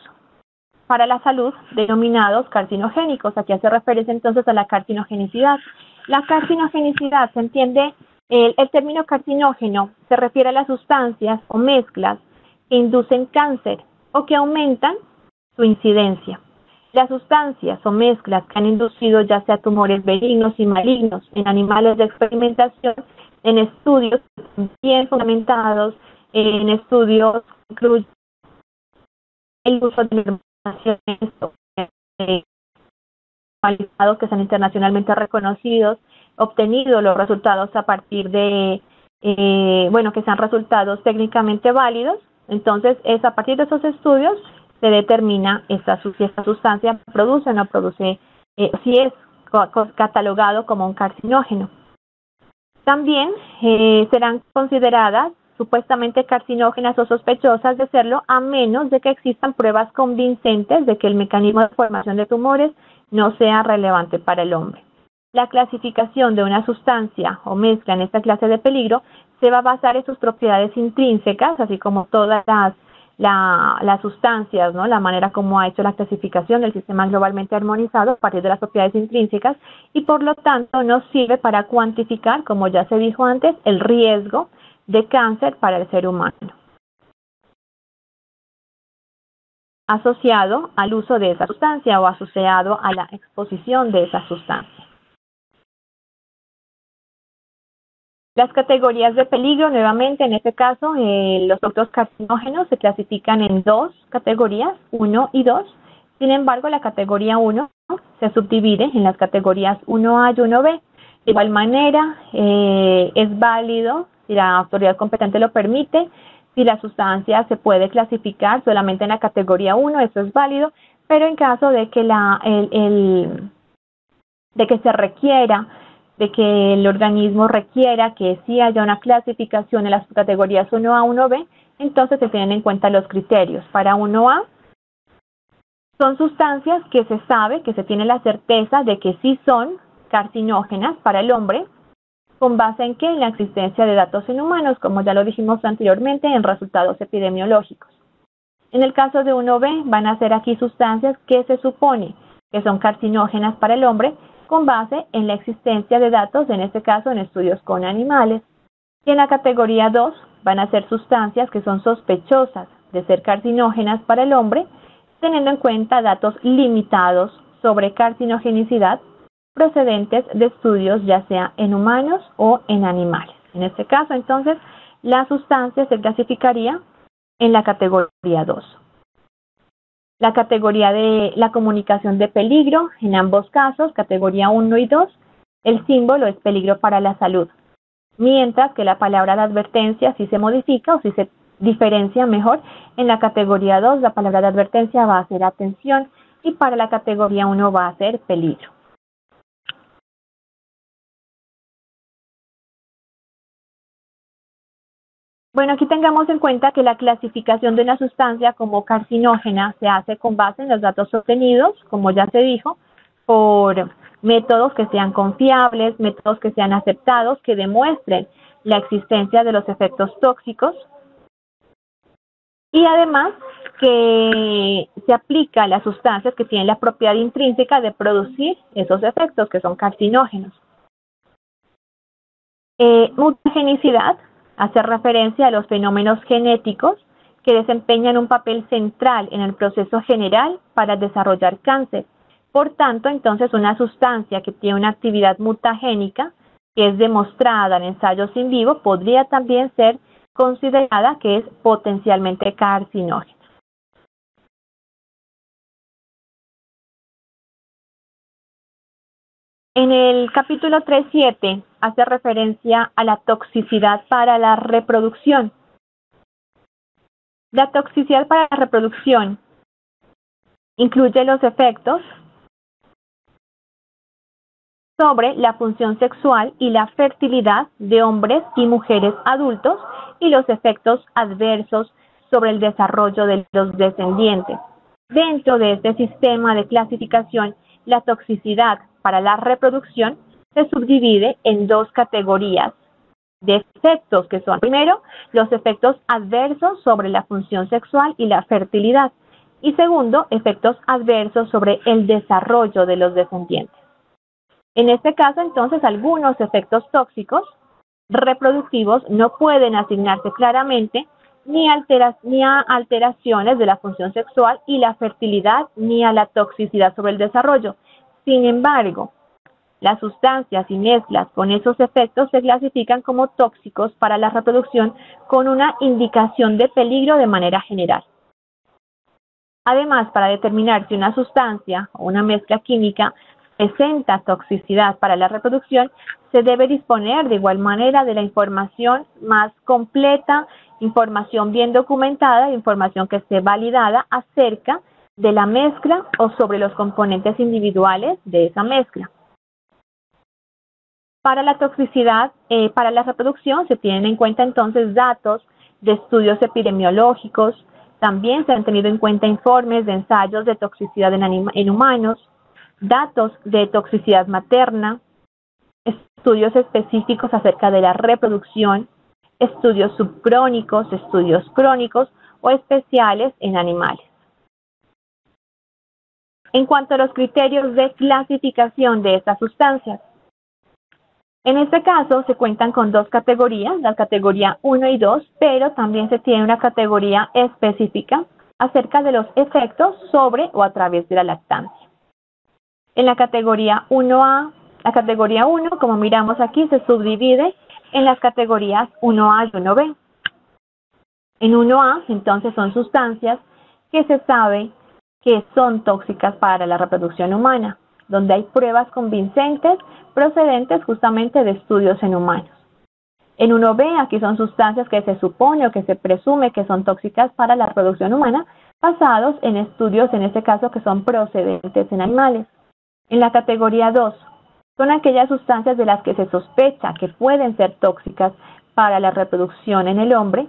para la salud denominados carcinogénicos. Aquí hace referencia entonces a la carcinogenicidad. La carcinogenicidad se entiende, el término carcinógeno se refiere a las sustancias o mezclas que inducen cáncer o que aumentan su incidencia. Las sustancias o mezclas que han inducido ya sea tumores benignos y malignos en animales de experimentación, en estudios bien fundamentados, en estudios el uso de que son internacionalmente reconocidos, obtenido los resultados a partir de, que sean resultados técnicamente válidos. Entonces, es a partir de esos estudios se determina si esta sustancia produce o no produce, si es catalogado como un carcinógeno. También serán consideradas supuestamente carcinógenas o sospechosas de serlo, a menos de que existan pruebas convincentes de que el mecanismo de formación de tumores no sea relevante para el hombre. La clasificación de una sustancia o mezcla en esta clase de peligro se va a basar en sus propiedades intrínsecas, así como todas las sustancias, ¿no? La manera como ha hecho la clasificación del sistema globalmente armonizado a partir de las propiedades intrínsecas, y por lo tanto nos sirve para cuantificar, como ya se dijo antes, el riesgo de cáncer para el ser humano, asociado al uso de esa sustancia o asociado a la exposición de esa sustancia. Las categorías de peligro, nuevamente, en este caso, los productos carcinógenos se clasifican en dos categorías, 1 y 2. Sin embargo, la categoría 1 se subdivide en las categorías 1A y 1B. De igual manera, es válido, si la autoridad competente lo permite, si la sustancia se puede clasificar solamente en la categoría 1, eso es válido, pero en caso de que se requiera, de que el organismo requiera que sí haya una clasificación en las categorías 1A, 1B, entonces se tienen en cuenta los criterios. Para 1A, son sustancias que se sabe, que se tiene la certeza de que sí son carcinógenas para el hombre, ¿con base en qué? En la existencia de datos en humanos, como ya lo dijimos anteriormente, en resultados epidemiológicos. En el caso de 1B, van a ser aquí sustancias que se supone que son carcinógenas para el hombre, con base en la existencia de datos, en este caso en estudios con animales. Y en la categoría 2 van a ser sustancias que son sospechosas de ser carcinógenas para el hombre, teniendo en cuenta datos limitados sobre carcinogenicidad procedentes de estudios ya sea en humanos o en animales. En este caso, entonces, la sustancia se clasificaría en la categoría 2. La categoría de la comunicación de peligro, en ambos casos, categoría 1 y 2, el símbolo es peligro para la salud, mientras que la palabra de advertencia sí se modifica o sí se diferencia mejor. En la categoría 2 la palabra de advertencia va a ser atención y para la categoría 1 va a ser peligro. Bueno, aquí tengamos en cuenta que la clasificación de una sustancia como carcinógena se hace con base en los datos obtenidos, como ya se dijo, por métodos que sean confiables, métodos que sean aceptados, que demuestren la existencia de los efectos tóxicos, y además que se aplica a las sustancias que tienen la propiedad intrínseca de producir esos efectos que son carcinógenos. Mutagenicidad hace referencia a los fenómenos genéticos que desempeñan un papel central en el proceso general para desarrollar cáncer. Por tanto, entonces, una sustancia que tiene una actividad mutagénica, que es demostrada en ensayos in vivo, podría también ser considerada que es potencialmente carcinógena. En el capítulo 3.7 hace referencia a la toxicidad para la reproducción. La toxicidad para la reproducción incluye los efectos sobre la función sexual y la fertilidad de hombres y mujeres adultos y los efectos adversos sobre el desarrollo de los descendientes. Dentro de este sistema de clasificación, la toxicidad para la reproducción se subdivide en dos categorías de efectos, que son, primero, los efectos adversos sobre la función sexual y la fertilidad, y segundo, efectos adversos sobre el desarrollo de los descendientes. En este caso, entonces, algunos efectos tóxicos reproductivos no pueden asignarse claramente ni a alteraciones de la función sexual y la fertilidad, ni a la toxicidad sobre el desarrollo. Sin embargo, las sustancias y mezclas con esos efectos se clasifican como tóxicos para la reproducción con una indicación de peligro de manera general. Además, para determinar si una sustancia o una mezcla química presenta toxicidad para la reproducción, se debe disponer de igual manera de la información más completa, información bien documentada, información que esté validada acerca de la mezcla o sobre los componentes individuales de esa mezcla. Para la toxicidad, para la reproducción se tienen en cuenta entonces datos de estudios epidemiológicos, también se han tenido en cuenta informes de ensayos de toxicidad en humanos, datos de toxicidad materna, estudios específicos acerca de la reproducción, estudios subcrónicos, estudios crónicos o especiales en animales. En cuanto a los criterios de clasificación de estas sustancias, en este caso se cuentan con dos categorías, la categoría 1 y 2, pero también se tiene una categoría específica acerca de los efectos sobre o a través de la lactancia. En la categoría 1A, la categoría 1, como miramos aquí, se subdivide en las categorías 1A y 1B. En 1A, entonces, son sustancias que se sabe que son tóxicas para la reproducción humana, donde hay pruebas convincentes procedentes justamente de estudios en humanos. En 1B, aquí son sustancias que se supone o que se presume que son tóxicas para la reproducción humana, basados en estudios, en este caso, que son procedentes en animales. En la categoría 2, son aquellas sustancias de las que se sospecha que pueden ser tóxicas para la reproducción en el hombre,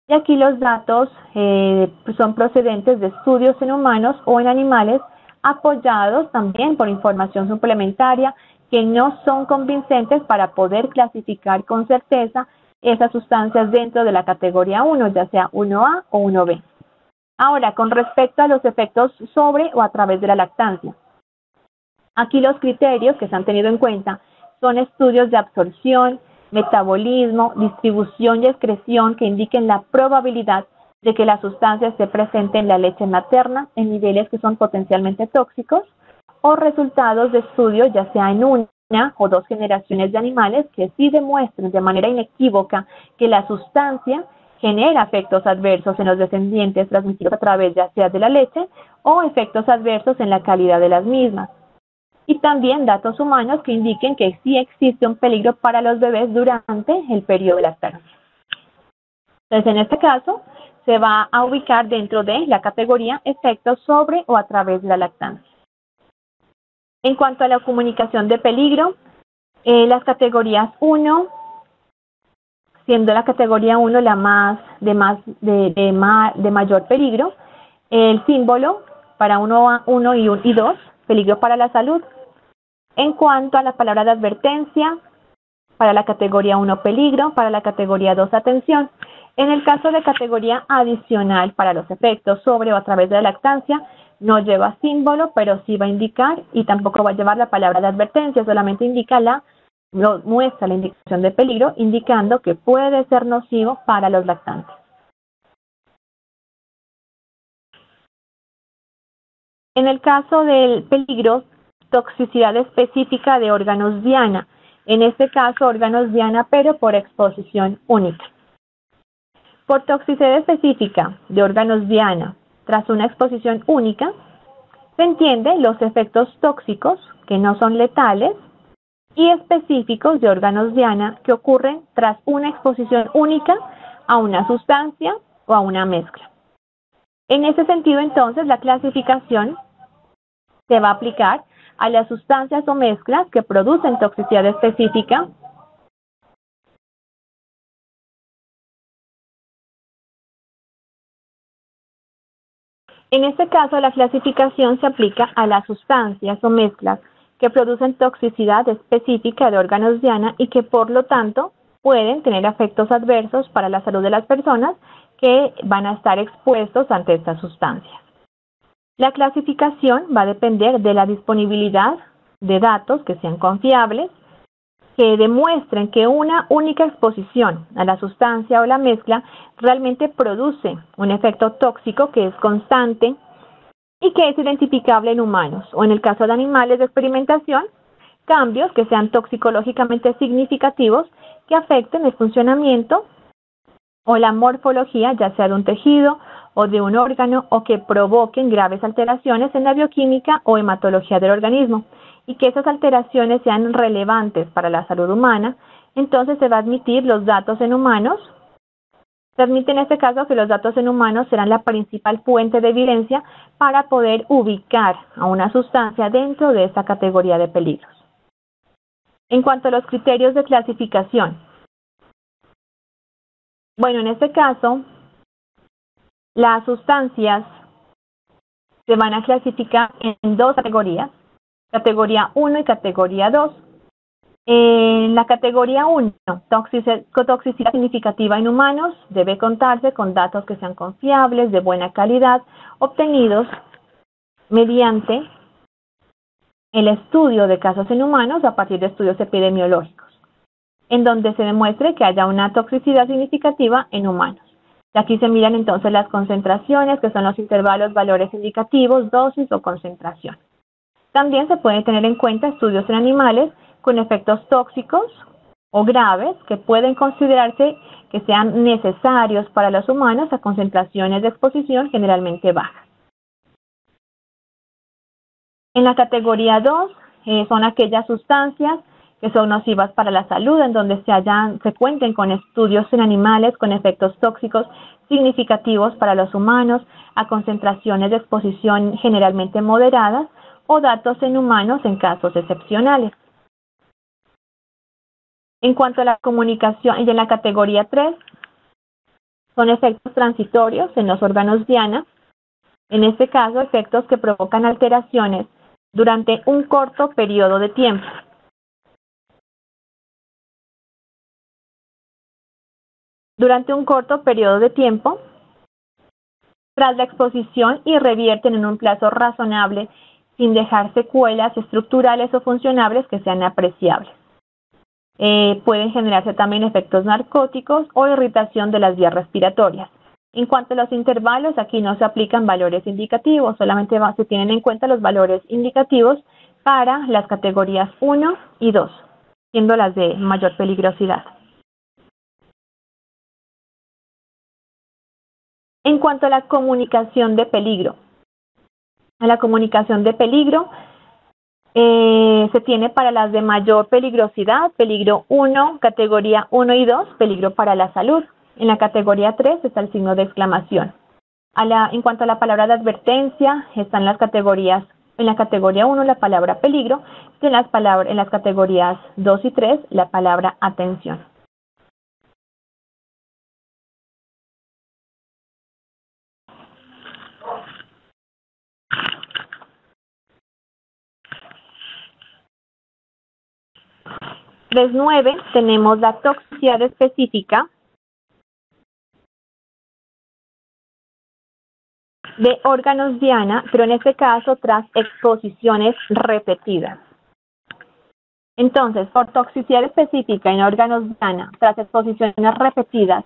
y aquí los datos son procedentes de estudios en humanos o en animales, apoyados también por información suplementaria que no son convincentes para poder clasificar con certeza esas sustancias dentro de la categoría 1, ya sea 1A o 1B. Ahora, con respecto a los efectos sobre o a través de la lactancia. Aquí los criterios que se han tenido en cuenta son estudios de absorción, metabolismo, distribución y excreción que indiquen la probabilidad de que la sustancia esté presente en la leche materna en niveles que son potencialmente tóxicos, o resultados de estudios ya sea en una o dos generaciones de animales que sí demuestren de manera inequívoca que la sustancia genera efectos adversos en los descendientes transmitidos a través ya sea de la leche o efectos adversos en la calidad de las mismas. Y también datos humanos que indiquen que sí existe un peligro para los bebés durante el periodo de lactancia. Entonces, en este caso, se va a ubicar dentro de la categoría efectos sobre o a través de la lactancia. En cuanto a la comunicación de peligro, las categorías 1, siendo la categoría 1 la de mayor peligro, el símbolo para 1 y 2, peligro para la salud. En cuanto a la palabra de advertencia, para la categoría 1 peligro, para la categoría 2 atención. En el caso de categoría adicional para los efectos sobre o a través de la lactancia, no lleva símbolo, pero sí va a indicar y tampoco va a llevar la palabra de advertencia, solamente indica muestra la indicación de peligro, indicando que puede ser nocivo para los lactantes. En el caso del peligro, toxicidad específica de órganos diana, en este caso órganos diana pero por exposición única. Por toxicidad específica de órganos diana tras una exposición única, se entiende los efectos tóxicos que no son letales y específicos de órganos diana que ocurren tras una exposición única a una sustancia o a una mezcla. En ese sentido, entonces, la clasificación se va a aplicar a las sustancias o mezclas que producen toxicidad específica En este caso, la clasificación se aplica a las sustancias o mezclas que producen toxicidad específica de órganos diana y que, por lo tanto, pueden tener efectos adversos para la salud de las personas que van a estar expuestos ante estas sustancias. La clasificación va a depender de la disponibilidad de datos que sean confiables, que demuestren que una única exposición a la sustancia o la mezcla realmente produce un efecto tóxico que es constante y que es identificable en humanos, o en el caso de animales de experimentación, cambios que sean toxicológicamente significativos que afecten el funcionamiento o la morfología, ya sea de un tejido o de un órgano o que provoquen graves alteraciones en la bioquímica o hematología del organismo y que esas alteraciones sean relevantes para la salud humana, entonces se va a admitir los datos en humanos. Se admite en este caso que los datos en humanos serán la principal fuente de evidencia para poder ubicar a una sustancia dentro de esta categoría de peligros. En cuanto a los criterios de clasificación, bueno, en este caso, las sustancias se van a clasificar en dos categorías, categoría 1 y categoría 2. En la categoría 1, toxicidad significativa en humanos, debe contarse con datos que sean confiables, de buena calidad, obtenidos mediante el estudio de casos en humanos a partir de estudios epidemiológicos, en donde se demuestre que haya una toxicidad significativa en humanos. Aquí se miran entonces las concentraciones, que son los intervalos, valores indicativos, dosis o concentración. También se puede tener en cuenta estudios en animales con efectos tóxicos o graves que pueden considerarse que sean necesarios para los humanos a concentraciones de exposición generalmente bajas. En la categoría 2 son aquellas sustancias que son nocivas para la salud, en donde se cuenten con estudios en animales con efectos tóxicos significativos para los humanos a concentraciones de exposición generalmente moderadas o datos en humanos en casos excepcionales. En cuanto a la comunicación, y en la categoría 3, son efectos transitorios en los órganos diana, en este caso efectos que provocan alteraciones durante un corto periodo de tiempo. Durante un corto periodo de tiempo, tras la exposición y revierten en un plazo razonable sin dejar secuelas estructurales o funcionales que sean apreciables. Pueden generarse también efectos narcóticos o irritación de las vías respiratorias. En cuanto a los intervalos, aquí no se aplican valores indicativos, solamente se tienen en cuenta los valores indicativos para las categorías 1 y 2, siendo las de mayor peligrosidad. En cuanto a la comunicación de peligro, se tiene para las de mayor peligrosidad, peligro 1, categoría 1 y 2, peligro para la salud. En la categoría 3 está el signo de exclamación. En cuanto a la palabra de advertencia, están las categorías, en la categoría 1 la palabra peligro, y en las categorías 2 y 3 la palabra atención. En 9 tenemos la toxicidad específica de órganos diana, pero en este caso tras exposiciones repetidas. Entonces, por toxicidad específica en órganos diana tras exposiciones repetidas,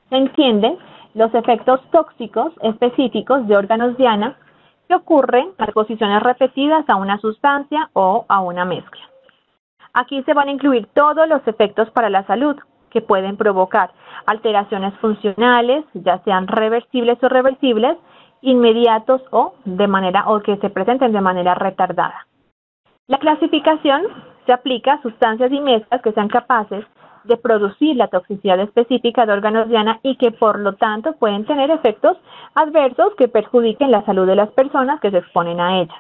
se entienden los efectos tóxicos específicos de órganos diana que ocurren tras exposiciones repetidas a una sustancia o a una mezcla. Aquí se van a incluir todos los efectos para la salud que pueden provocar alteraciones funcionales, ya sean reversibles o reversibles, inmediatos o que se presenten de manera retardada. La clasificación se aplica a sustancias y mezclas que sean capaces de producir la toxicidad específica de órganos diana y que por lo tanto pueden tener efectos adversos que perjudiquen la salud de las personas que se exponen a ellas.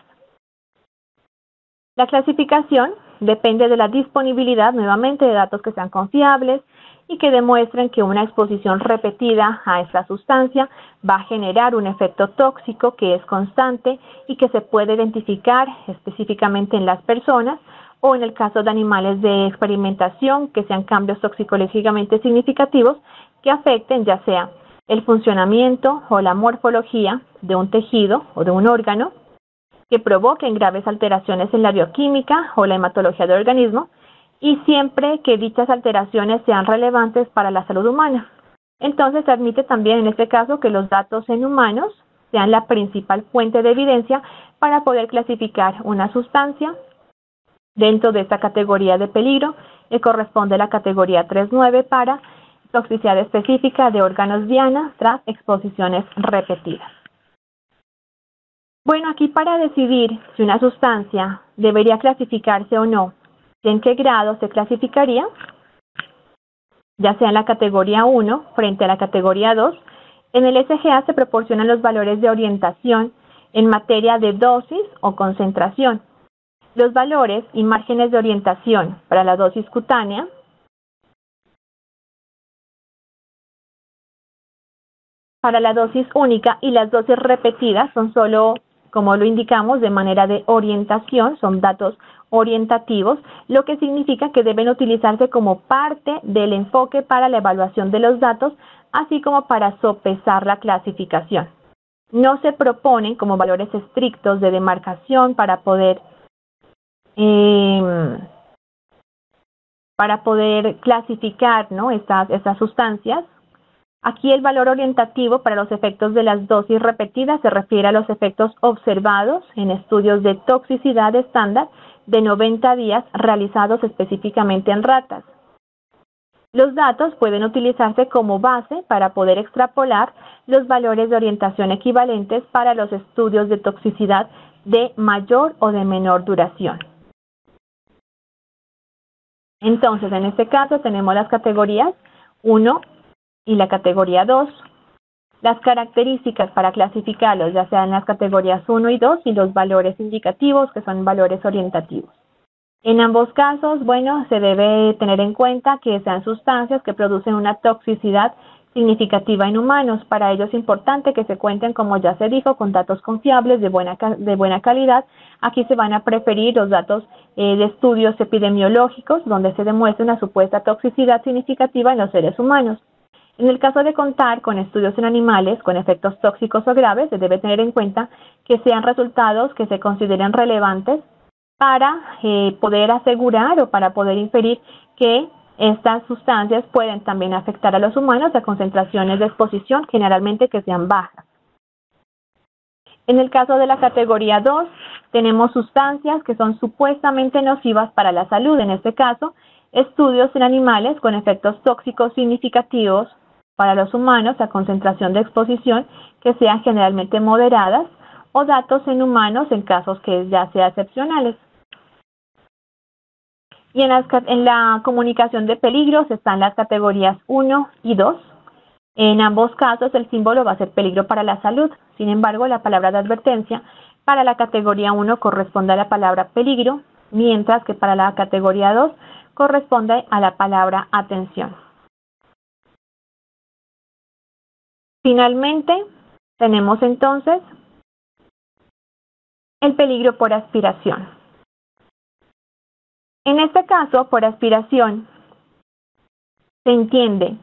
La clasificación depende de la disponibilidad, nuevamente, de datos que sean confiables y que demuestren que una exposición repetida a esta sustancia va a generar un efecto tóxico que es constante y que se puede identificar específicamente en las personas o en el caso de animales de experimentación, que sean cambios toxicológicamente significativos que afecten ya sea el funcionamiento o la morfología de un tejido o de un órgano, que provoquen graves alteraciones en la bioquímica o la hematología del organismo, y siempre que dichas alteraciones sean relevantes para la salud humana. Entonces se admite también en este caso que los datos en humanos sean la principal fuente de evidencia para poder clasificar una sustancia dentro de esta categoría de peligro, que corresponde a la categoría 3.9 para toxicidad específica de órganos diana tras exposiciones repetidas. Bueno, aquí para decidir si una sustancia debería clasificarse o no, ¿en qué grado se clasificaría? Ya sea en la categoría 1 frente a la categoría 2, en el SGA se proporcionan los valores de orientación en materia de dosis o concentración. Los valores y márgenes de orientación para la dosis cutánea, para la dosis única y las dosis repetidas son solo, como lo indicamos, de manera de orientación, son datos orientativos, lo que significa que deben utilizarse como parte del enfoque para la evaluación de los datos, así como para sopesar la clasificación. No se proponen como valores estrictos de demarcación para poder clasificar, ¿no?, estas sustancias. Aquí el valor orientativo para los efectos de las dosis repetidas se refiere a los efectos observados en estudios de toxicidad estándar de 90 días realizados específicamente en ratas. Los datos pueden utilizarse como base para poder extrapolar los valores de orientación equivalentes para los estudios de toxicidad de mayor o de menor duración. Entonces, en este caso tenemos las categorías 1 y la categoría 2. Las características para clasificarlos, ya sean las categorías 1 y 2, y los valores indicativos, que son valores orientativos. En ambos casos, bueno, se debe tener en cuenta que sean sustancias que producen una toxicidad significativa en humanos. Para ello es importante que se cuenten, como ya se dijo, con datos confiables de buena calidad. Aquí se van a preferir los datos de estudios epidemiológicos, donde se demuestre una supuesta toxicidad significativa en los seres humanos. En el caso de contar con estudios en animales con efectos tóxicos o graves, se debe tener en cuenta que sean resultados que se consideren relevantes para poder asegurar o para poder inferir que estas sustancias pueden también afectar a los humanos a concentraciones de exposición generalmente que sean bajas. En el caso de la categoría 2, tenemos sustancias que son supuestamente nocivas para la salud. En este caso, estudios en animales con efectos tóxicos significativos para los humanos a concentración de exposición que sean generalmente moderadas, o datos en humanos en casos que ya sean excepcionales. Y en la comunicación de peligros están las categorías 1 y 2. En ambos casos el símbolo va a ser peligro para la salud. Sin embargo, la palabra de advertencia para la categoría 1 corresponde a la palabra peligro, mientras que para la categoría 2 corresponde a la palabra atención. Finalmente, tenemos entonces el peligro por aspiración. En este caso, por aspiración, se entiende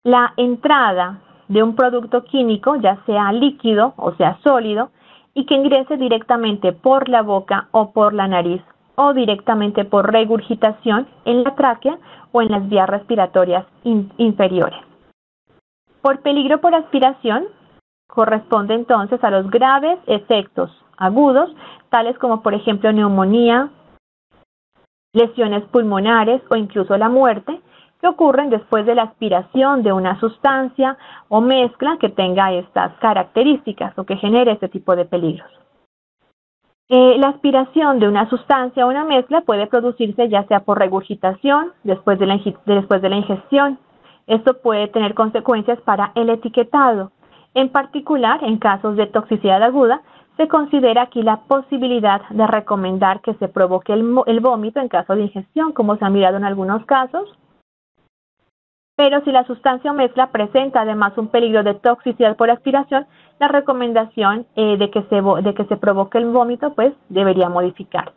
la entrada de un producto químico, ya sea líquido o sea sólido, y que ingrese directamente por la boca o por la nariz, o directamente por regurgitación en la tráquea o en las vías respiratorias inferiores. Por peligro por aspiración, corresponde entonces a los graves efectos agudos, tales como por ejemplo neumonía, lesiones pulmonares o incluso la muerte, que ocurren después de la aspiración de una sustancia o mezcla que tenga estas características o que genere este tipo de peligros. La aspiración de una sustancia o una mezcla puede producirse ya sea por regurgitación después de la ingestión. Esto puede tener consecuencias para el etiquetado. En particular, en casos de toxicidad aguda, se considera aquí la posibilidad de recomendar que se provoque el vómito en caso de ingestión, como se ha mirado en algunos casos. Pero si la sustancia o mezcla presenta además un peligro de toxicidad por aspiración, la recomendación de que se provoque el vómito pues debería modificarse.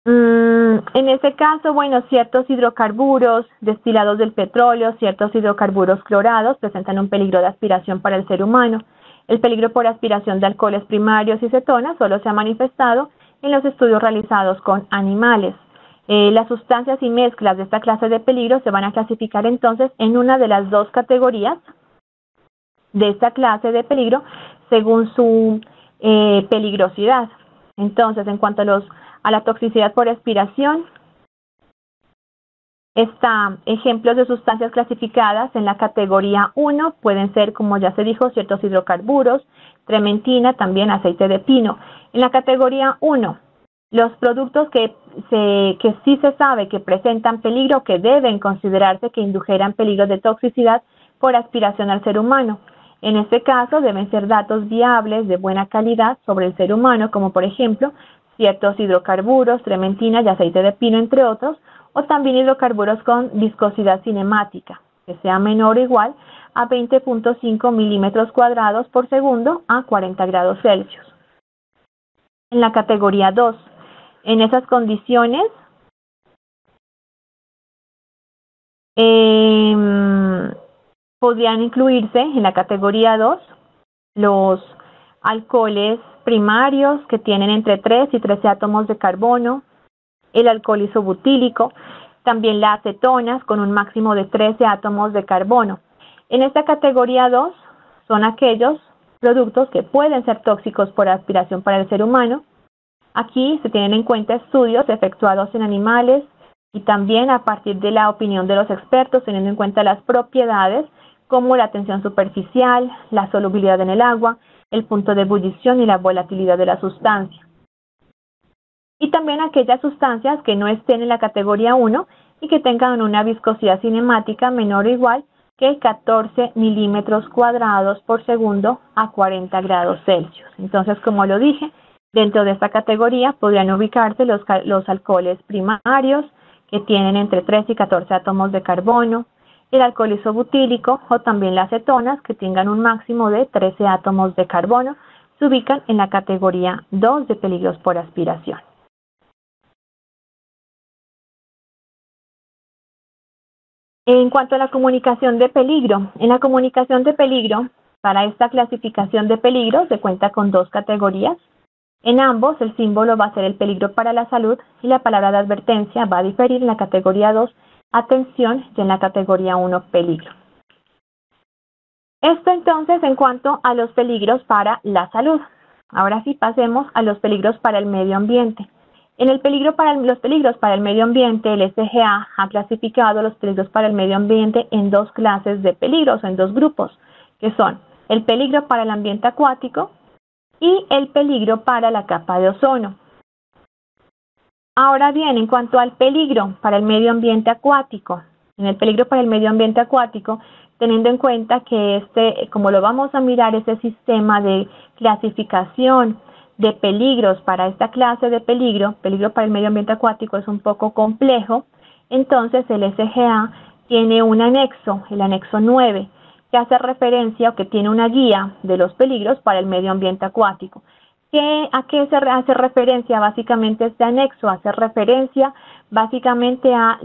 En este caso, bueno, ciertos hidrocarburos destilados del petróleo, ciertos hidrocarburos clorados presentan un peligro de aspiración para el ser humano. El peligro por aspiración de alcoholes primarios y cetonas solo se ha manifestado en los estudios realizados con animales. Las sustancias y mezclas de esta clase de peligro se van a clasificar entonces en una de las dos categorías de esta clase de peligro según su peligrosidad. Entonces, en cuanto a la toxicidad por aspiración, ejemplos de sustancias clasificadas en la categoría 1 pueden ser, como ya se dijo, ciertos hidrocarburos, trementina, también aceite de pino. En la categoría 1, los productos que sí se sabe que presentan peligro, que deben considerarse que indujeran peligro de toxicidad por aspiración al ser humano. En este caso deben ser datos viables de buena calidad sobre el ser humano, como por ejemplo ciertos hidrocarburos, trementina y aceite de pino, entre otros, o también hidrocarburos con viscosidad cinemática, que sea menor o igual a 20.5 milímetros cuadrados por segundo a 40 grados Celsius. En la categoría 2, en esas condiciones, podrían incluirse en la categoría 2 los alcoholes primarios que tienen entre 3 y 13 átomos de carbono, el alcohol isobutílico, también las acetonas con un máximo de 13 átomos de carbono. En esta categoría 2 son aquellos productos que pueden ser tóxicos por aspiración para el ser humano. Aquí se tienen en cuenta estudios efectuados en animales y también a partir de la opinión de los expertos, teniendo en cuenta las propiedades como la tensión superficial, la solubilidad en el agua, el punto de ebullición y la volatilidad de la sustancia. Y también aquellas sustancias que no estén en la categoría 1 y que tengan una viscosidad cinemática menor o igual que 14 milímetros cuadrados por segundo a 40 grados Celsius. Entonces, como lo dije, dentro de esta categoría podrían ubicarse los alcoholes primarios que tienen entre 3 y 14 átomos de carbono, el alcohol isobutílico o también las acetonas que tengan un máximo de 13 átomos de carbono, se ubican en la categoría 2 de peligros por aspiración. En cuanto a la comunicación de peligro, en la comunicación de peligro, para esta clasificación de peligro se cuenta con dos categorías. En ambos el símbolo va a ser el peligro para la salud y la palabra de advertencia va a diferir en la categoría 2, atención, y en la categoría 1, peligro. Esto entonces en cuanto a los peligros para la salud. Ahora sí pasemos a los peligros para el medio ambiente. En los peligros para el medio ambiente, el SGA ha clasificado los peligros para el medio ambiente en dos clases de peligros, en dos grupos, que son el peligro para el ambiente acuático y el peligro para la capa de ozono. Ahora bien, en cuanto al peligro para el medio ambiente acuático, en el peligro para el medio ambiente acuático, teniendo en cuenta que como lo vamos a mirar, ese sistema de clasificación de peligros para esta clase de peligro para el medio ambiente acuático es un poco complejo, entonces el SGA tiene un anexo, el anexo 9, que hace referencia o que tiene una guía de los peligros para el medio ambiente acuático. ¿A qué se hace referencia básicamente este anexo? Hace referencia básicamente a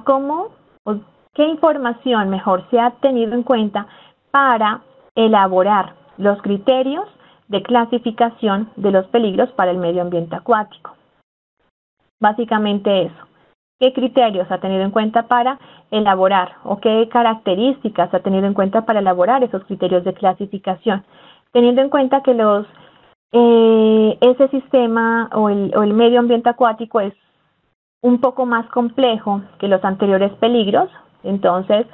cómo o qué información mejor se ha tenido en cuenta para elaborar los criterios de clasificación de los peligros para el medio ambiente acuático. Básicamente eso. ¿Qué criterios ha tenido en cuenta para elaborar o qué características ha tenido en cuenta para elaborar esos criterios de clasificación? Teniendo en cuenta que ese sistema o el medio ambiente acuático es un poco más complejo que los anteriores peligros, entonces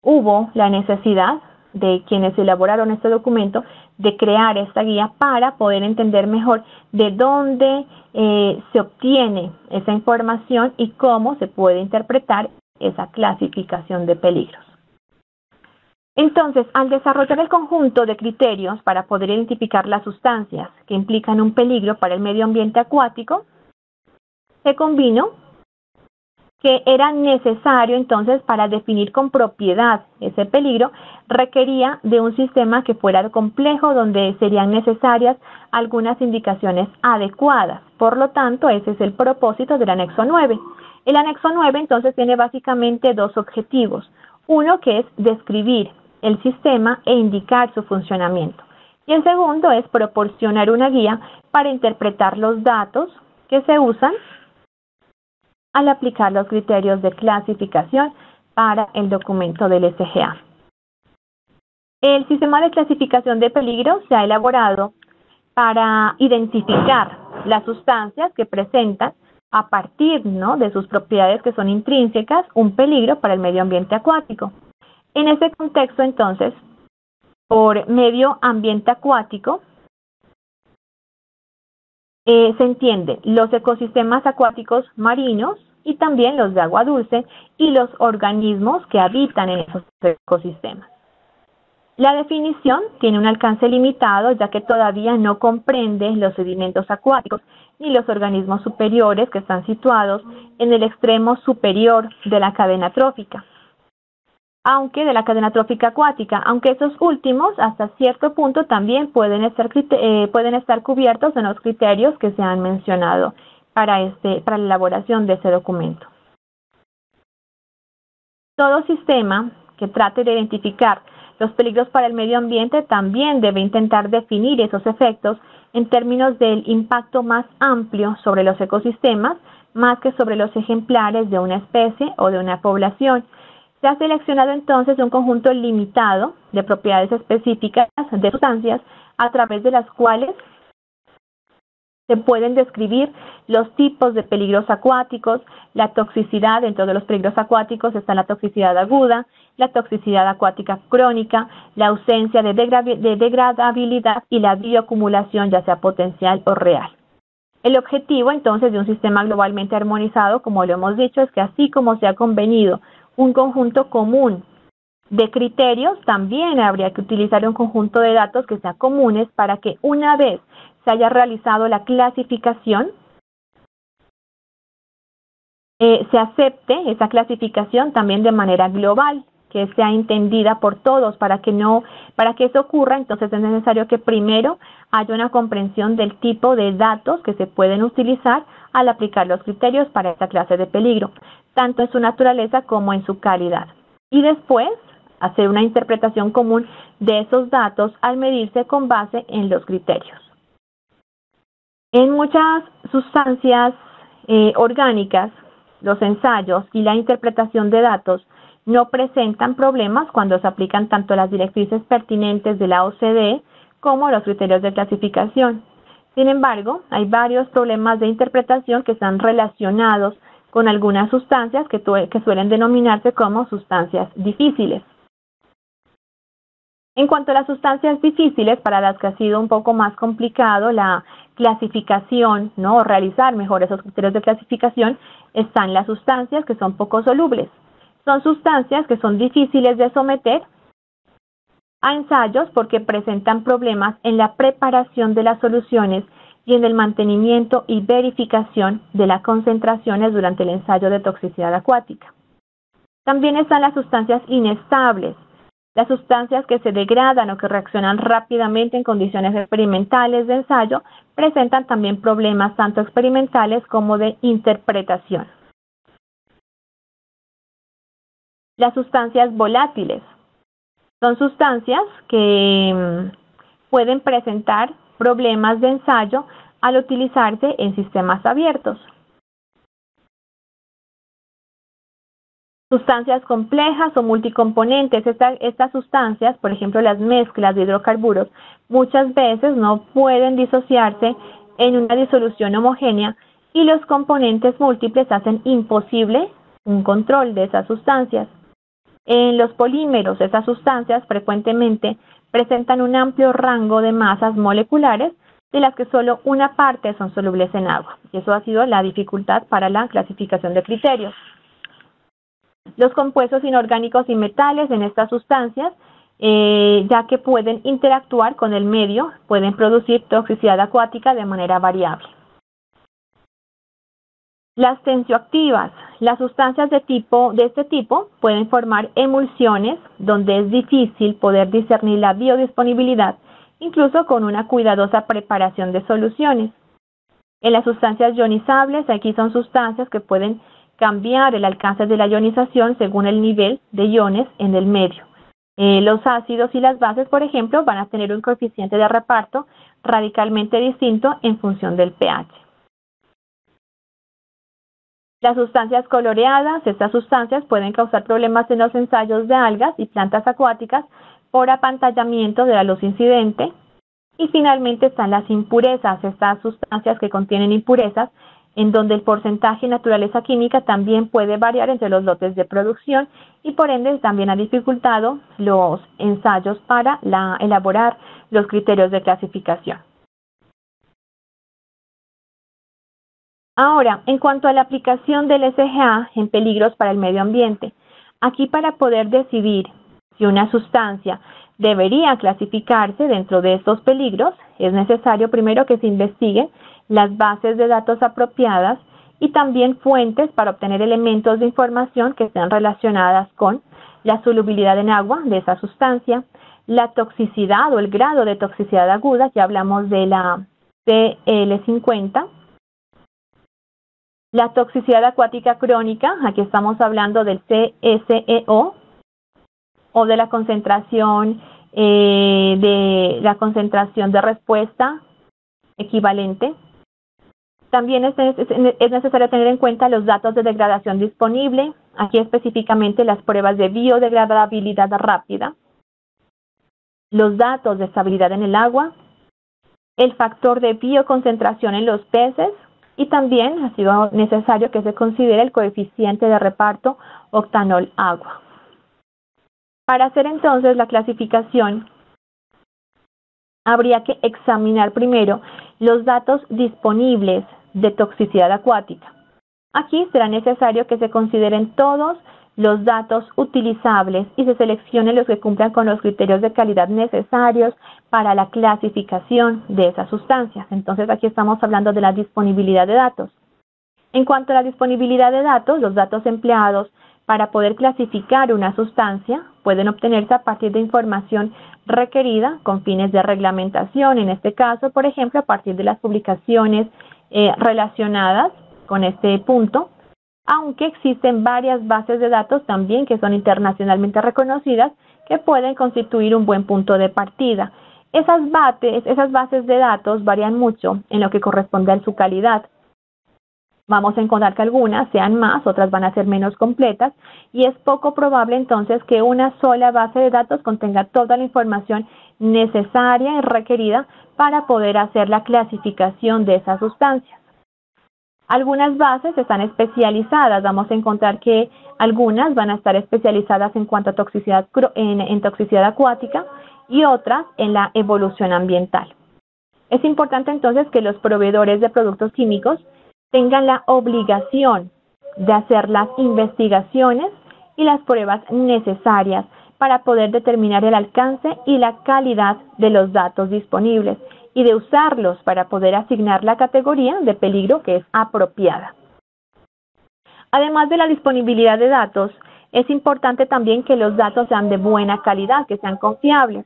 hubo la necesidad de quienes elaboraron este documento de crear esta guía para poder entender mejor de dónde se obtiene esa información y cómo se puede interpretar esa clasificación de peligros. Entonces, al desarrollar el conjunto de criterios para poder identificar las sustancias que implican un peligro para el medio ambiente acuático, se convino que era necesario entonces para definir con propiedad ese peligro, requería de un sistema que fuera complejo donde serían necesarias algunas indicaciones adecuadas. Por lo tanto, ese es el propósito del anexo 9. El anexo 9 entonces tiene básicamente dos objetivos. Uno que es describir el sistema e indicar su funcionamiento. Y el segundo es proporcionar una guía para interpretar los datos que se usan al aplicar los criterios de clasificación para el documento del SGA. El sistema de clasificación de peligros se ha elaborado para identificar las sustancias que presentan a partir, ¿no?, de sus propiedades que son intrínsecas, un peligro para el medio ambiente acuático. En ese contexto, entonces, por medio ambiente acuático, se entiende los ecosistemas acuáticos marinos y también los de agua dulce y los organismos que habitan en esos ecosistemas. La definición tiene un alcance limitado, ya que todavía no comprende los sedimentos acuáticos ni los organismos superiores que están situados en el extremo superior de la cadena trófica, aunque esos últimos hasta cierto punto también pueden estar cubiertos en los criterios que se han mencionado para la elaboración de ese documento. Todo sistema que trate de identificar los peligros para el medio ambiente también debe intentar definir esos efectos en términos del impacto más amplio sobre los ecosistemas, más que sobre los ejemplares de una especie o de una población. Se ha seleccionado entonces un conjunto limitado de propiedades específicas de sustancias a través de las cuales se pueden describir los tipos de peligros acuáticos, la toxicidad. Dentro de los peligros acuáticos está la toxicidad aguda, la toxicidad acuática crónica, la ausencia de degradabilidad y la bioacumulación, ya sea potencial o real. El objetivo entonces de un sistema globalmente armonizado, como lo hemos dicho, es que así como se ha convenido un conjunto común de criterios, también habría que utilizar un conjunto de datos que sean comunes para que una vez se haya realizado la clasificación, se acepte esa clasificación también de manera global, que sea entendida por todos. Para que eso ocurra, entonces es necesario que primero haya una comprensión del tipo de datos que se pueden utilizar al aplicar los criterios para esta clase de peligro, tanto en su naturaleza como en su calidad. Y después, hacer una interpretación común de esos datos al medirse con base en los criterios. En muchas sustancias orgánicas, los ensayos y la interpretación de datos no presentan problemas cuando se aplican tanto las directrices pertinentes de la OCDE como los criterios de clasificación. Sin embargo, hay varios problemas de interpretación que están relacionados con algunas sustancias que suelen denominarse como sustancias difíciles. En cuanto a las sustancias difíciles, para las que ha sido un poco más complicado la clasificación, ¿no?, o realizar mejor esos criterios de clasificación, están las sustancias que son poco solubles. Son sustancias que son difíciles de someter a ensayos porque presentan problemas en la preparación de las soluciones y en el mantenimiento y verificación de las concentraciones durante el ensayo de toxicidad acuática. También están las sustancias inestables, las sustancias que se degradan o que reaccionan rápidamente en condiciones experimentales de ensayo, presentan también problemas tanto experimentales como de interpretación. Las sustancias volátiles son sustancias que pueden presentar problemas de ensayo al utilizarse en sistemas abiertos. Sustancias complejas o multicomponentes, estas sustancias, por ejemplo las mezclas de hidrocarburos, muchas veces no pueden disociarse en una disolución homogénea y los componentes múltiples hacen imposible un control de esas sustancias. En los polímeros, esas sustancias frecuentemente presentan un amplio rango de masas moleculares, de las que solo una parte son solubles en agua. Y eso ha sido la dificultad para la clasificación de criterios. Los compuestos inorgánicos y metales en estas sustancias, ya que pueden interactuar con el medio, pueden producir toxicidad acuática de manera variable. Las tensioactivas, las sustancias de este tipo pueden formar emulsiones donde es difícil poder discernir la biodisponibilidad, incluso con una cuidadosa preparación de soluciones. En las sustancias ionizables, aquí son sustancias que pueden cambiar el alcance de la ionización según el nivel de iones en el medio. Los ácidos y las bases, por ejemplo, van a tener un coeficiente de reparto radicalmente distinto en función del pH. Las sustancias coloreadas, estas sustancias pueden causar problemas en los ensayos de algas y plantas acuáticas por apantallamiento de la luz incidente. Y finalmente están las impurezas, estas sustancias que contienen impurezas en donde el porcentaje de naturaleza química también puede variar entre los lotes de producción y por ende también ha dificultado los ensayos para elaborar los criterios de clasificación. Ahora, en cuanto a la aplicación del SGA en peligros para el medio ambiente, aquí para poder decidir si una sustancia debería clasificarse dentro de estos peligros, es necesario primero que se investiguen las bases de datos apropiadas y también fuentes para obtener elementos de información que estén relacionadas con la solubilidad en agua de esa sustancia, la toxicidad o el grado de toxicidad aguda, ya hablamos de la CL50, la toxicidad acuática crónica, aquí estamos hablando del CSEO, o de la concentración de respuesta equivalente. También es necesario tener en cuenta los datos de degradación disponible, aquí específicamente las pruebas de biodegradabilidad rápida, los datos de estabilidad en el agua, el factor de bioconcentración en los peces y también ha sido necesario que se considere el coeficiente de reparto octanol-agua. Para hacer entonces la clasificación, habría que examinar primero los datos disponibles de toxicidad acuática. Aquí será necesario que se consideren todos los datos utilizables y se seleccionen los que cumplan con los criterios de calidad necesarios para la clasificación de esas sustancias. Entonces aquí estamos hablando de la disponibilidad de datos. En cuanto a la disponibilidad de datos, los datos empleados para poder clasificar una sustancia pueden obtenerse a partir de información requerida con fines de reglamentación, en este caso, por ejemplo, a partir de las publicaciones relacionadas con este punto, aunque existen varias bases de datos también que son internacionalmente reconocidas que pueden constituir un buen punto de partida. Esas bases de datos varían mucho en lo que corresponde a su calidad. Vamos a encontrar que algunas sean más, otras van a ser menos completas y es poco probable entonces que una sola base de datos contenga toda la información necesaria y requerida para poder hacer la clasificación de esas sustancias. Algunas bases están especializadas, vamos a encontrar que algunas van a estar especializadas en cuanto a toxicidad, en toxicidad acuática y otras en la evolución ambiental. Es importante entonces que los proveedores de productos químicos tengan la obligación de hacer las investigaciones y las pruebas necesarias para poder determinar el alcance y la calidad de los datos disponibles y de usarlos para poder asignar la categoría de peligro que es apropiada. Además de la disponibilidad de datos, es importante también que los datos sean de buena calidad, que sean confiables.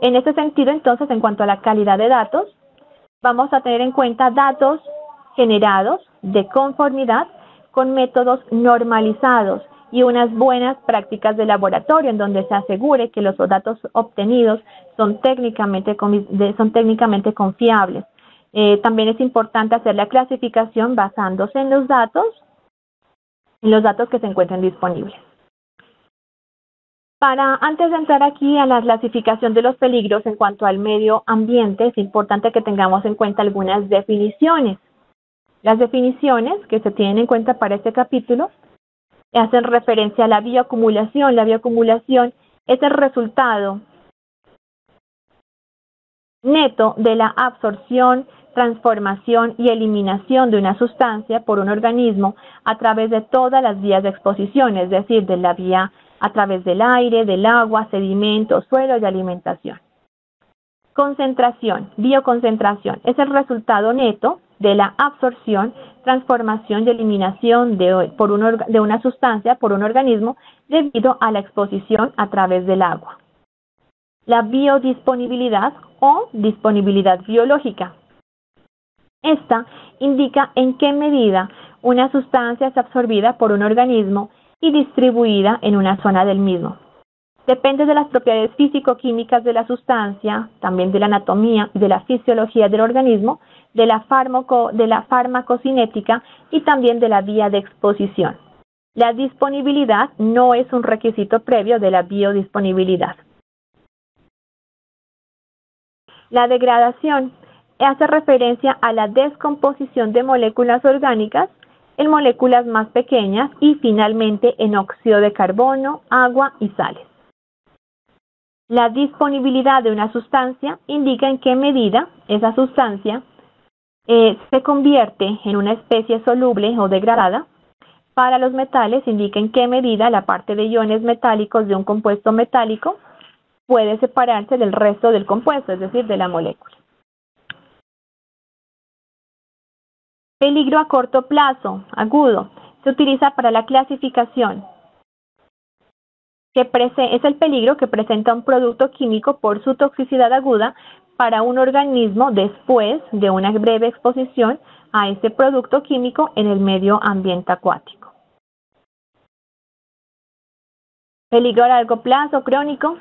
En este sentido, entonces, en cuanto a la calidad de datos, vamos a tener en cuenta datos generados de conformidad con métodos normalizados y unas buenas prácticas de laboratorio en donde se asegure que los datos obtenidos son técnicamente confiables. También es importante hacer la clasificación basándose en los datos que se encuentren disponibles. Antes de entrar aquí a la clasificación de los peligros en cuanto al medio ambiente, es importante que tengamos en cuenta algunas definiciones. Las definiciones que se tienen en cuenta para este capítulo hacen referencia a la bioacumulación. La bioacumulación es el resultado neto de la absorción, transformación y eliminación de una sustancia por un organismo a través de todas las vías de exposición, es decir, de la vía a través del aire, del agua, sedimentos, suelo y alimentación. Concentración, bioconcentración, es el resultado neto de la absorción, transformación y eliminación de una sustancia por un organismo debido a la exposición a través del agua. La biodisponibilidad o disponibilidad biológica. Esta indica en qué medida una sustancia es absorbida por un organismo y distribuida en una zona del mismo. Depende de las propiedades físico-químicas de la sustancia, también de la anatomía y de la fisiología del organismo, de la farmacocinética y también de la vía de exposición. La disponibilidad no es un requisito previo de la biodisponibilidad. La degradación hace referencia a la descomposición de moléculas orgánicas en moléculas más pequeñas y finalmente en óxido de carbono, agua y sales. La disponibilidad de una sustancia indica en qué medida esa sustancia se convierte en una especie soluble o degradada. Para los metales indica en qué medida la parte de iones metálicos de un compuesto metálico puede separarse del resto del compuesto, es decir, de la molécula. Peligro a corto plazo, agudo, se utiliza para la clasificación. Es el peligro que presenta un producto químico por su toxicidad aguda para un organismo después de una breve exposición a ese producto químico en el medio ambiente acuático. Peligro a largo plazo, crónico,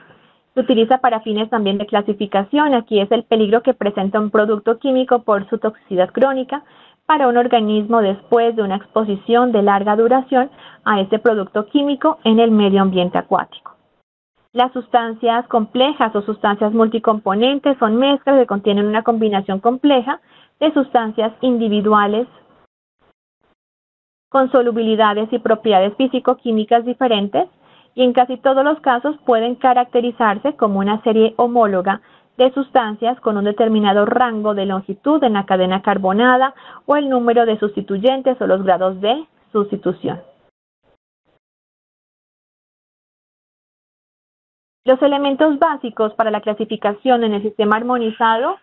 se utiliza para fines también de clasificación. Aquí es el peligro que presenta un producto químico por su toxicidad crónica para un organismo después de una exposición de larga duración a este producto químico en el medio ambiente acuático. Las sustancias complejas o sustancias multicomponentes son mezclas que contienen una combinación compleja de sustancias individuales con solubilidades y propiedades físico-químicas diferentes y en casi todos los casos pueden caracterizarse como una serie homóloga de sustancias con un determinado rango de longitud en la cadena carbonada o el número de sustituyentes o los grados de sustitución. Los elementos básicos para la clasificación en el sistema armonizado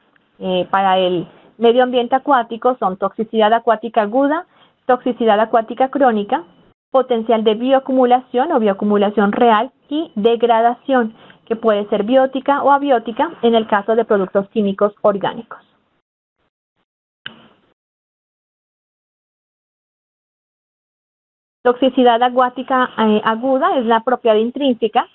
para el medio ambiente acuático son toxicidad acuática aguda, toxicidad acuática crónica, potencial de bioacumulación o bioacumulación real y degradación, que puede ser biótica o abiótica en el caso de productos químicos orgánicos. Toxicidad acuática aguda es la propiedad intrínseca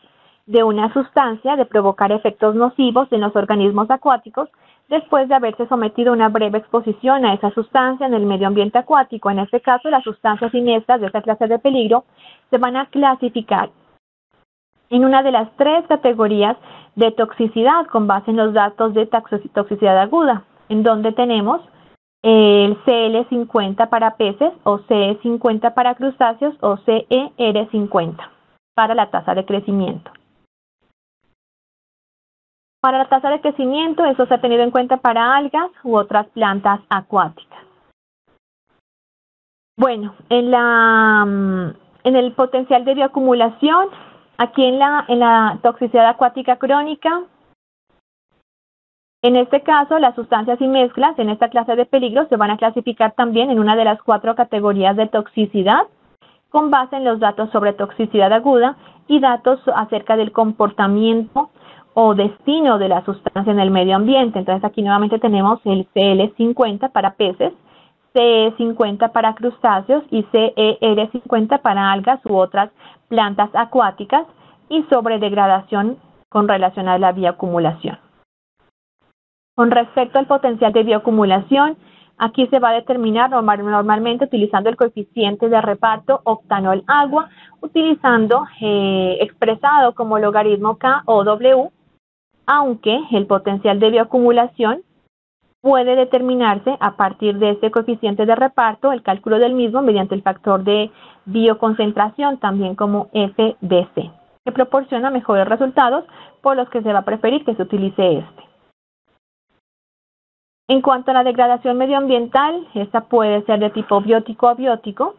de una sustancia de provocar efectos nocivos en los organismos acuáticos después de haberse sometido a una breve exposición a esa sustancia en el medio ambiente acuático. En este caso, las sustancias inestás de esta clase de peligro se van a clasificar en una de las tres categorías de toxicidad con base en los datos de toxicidad aguda, en donde tenemos el CL50 para peces o CE50 para crustáceos o CER50 para la tasa de crecimiento. Para la tasa de crecimiento, eso se ha tenido en cuenta para algas u otras plantas acuáticas. Bueno, en el potencial de bioacumulación, aquí en la toxicidad acuática crónica, en este caso, las sustancias y mezclas en esta clase de peligro se van a clasificar también en una de las 4 categorías de toxicidad, con base en los datos sobre toxicidad aguda y datos acerca del comportamiento o destino de la sustancia en el medio ambiente. Entonces aquí nuevamente tenemos el CL50 para peces, CE50 para crustáceos y CER50 para algas u otras plantas acuáticas y sobre degradación con relación a la bioacumulación. Con respecto al potencial de bioacumulación, aquí se va a determinar normalmente utilizando el coeficiente de reparto octanol-agua, utilizando expresado como logaritmo K o W, aunque el potencial de bioacumulación puede determinarse a partir de este coeficiente de reparto, el cálculo del mismo mediante el factor de bioconcentración, también como FDC, que proporciona mejores resultados, por los que se va a preferir que se utilice este. En cuanto a la degradación medioambiental, esta puede ser de tipo biótico o abiótico,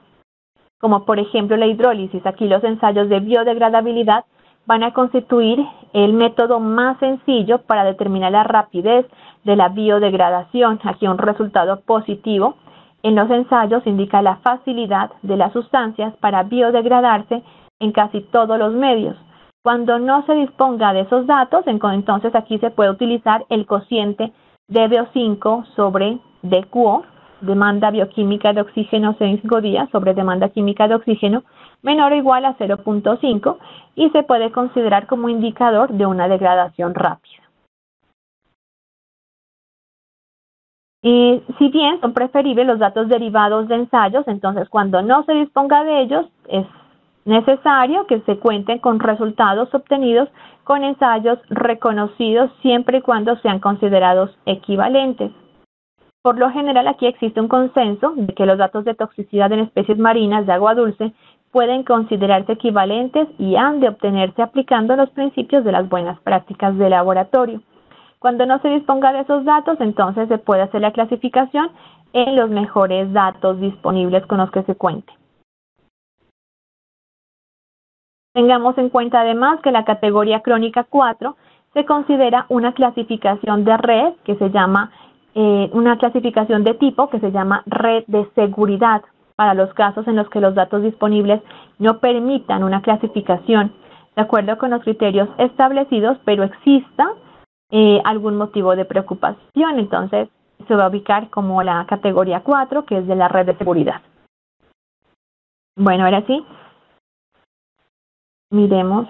como por ejemplo la hidrólisis. Aquí los ensayos de biodegradabilidad van a constituir el método más sencillo para determinar la rapidez de la biodegradación. Aquí un resultado positivo en los ensayos indica la facilidad de las sustancias para biodegradarse en casi todos los medios. Cuando no se disponga de esos datos, entonces aquí se puede utilizar el cociente DBO5 sobre DQO, demanda bioquímica de oxígeno en 5 días sobre demanda química de oxígeno menor o igual a 0.5 y se puede considerar como indicador de una degradación rápida. Si bien son preferibles los datos derivados de ensayos, entonces cuando no se disponga de ellos es necesario que se cuenten con resultados obtenidos con ensayos reconocidos siempre y cuando sean considerados equivalentes. Por lo general, aquí existe un consenso de que los datos de toxicidad en especies marinas de agua dulce pueden considerarse equivalentes y han de obtenerse aplicando los principios de las buenas prácticas de laboratorio. Cuando no se disponga de esos datos, entonces se puede hacer la clasificación en los mejores datos disponibles con los que se cuente. Tengamos en cuenta además que la categoría crónica 4 se considera una clasificación de red que se llama una clasificación de tipo que se llama red de seguridad para los casos en los que los datos disponibles no permitan una clasificación de acuerdo con los criterios establecidos, pero exista algún motivo de preocupación. Entonces se va a ubicar como la categoría 4, que es de la red de seguridad. Bueno, ahora sí, miremos.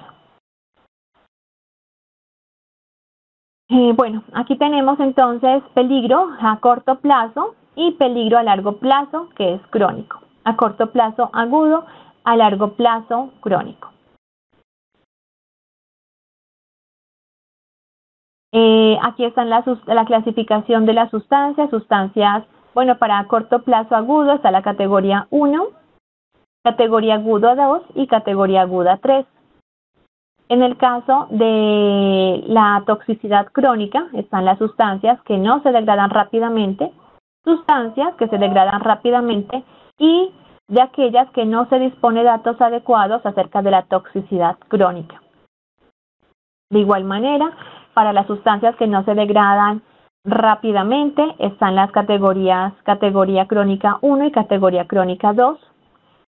Bueno, aquí tenemos entonces peligro a corto plazo y peligro a largo plazo, que es crónico. A corto plazo agudo, a largo plazo crónico. Aquí están la clasificación de las sustancias. Bueno, para corto plazo agudo está la categoría 1, categoría agudo 2 y categoría aguda 3. En el caso de la toxicidad crónica, están las sustancias que no se degradan rápidamente, sustancias que se degradan rápidamente y de aquellas que no se dispone datos adecuados acerca de la toxicidad crónica. De igual manera, para las sustancias que no se degradan rápidamente, están las categoría crónica 1 y categoría crónica 2.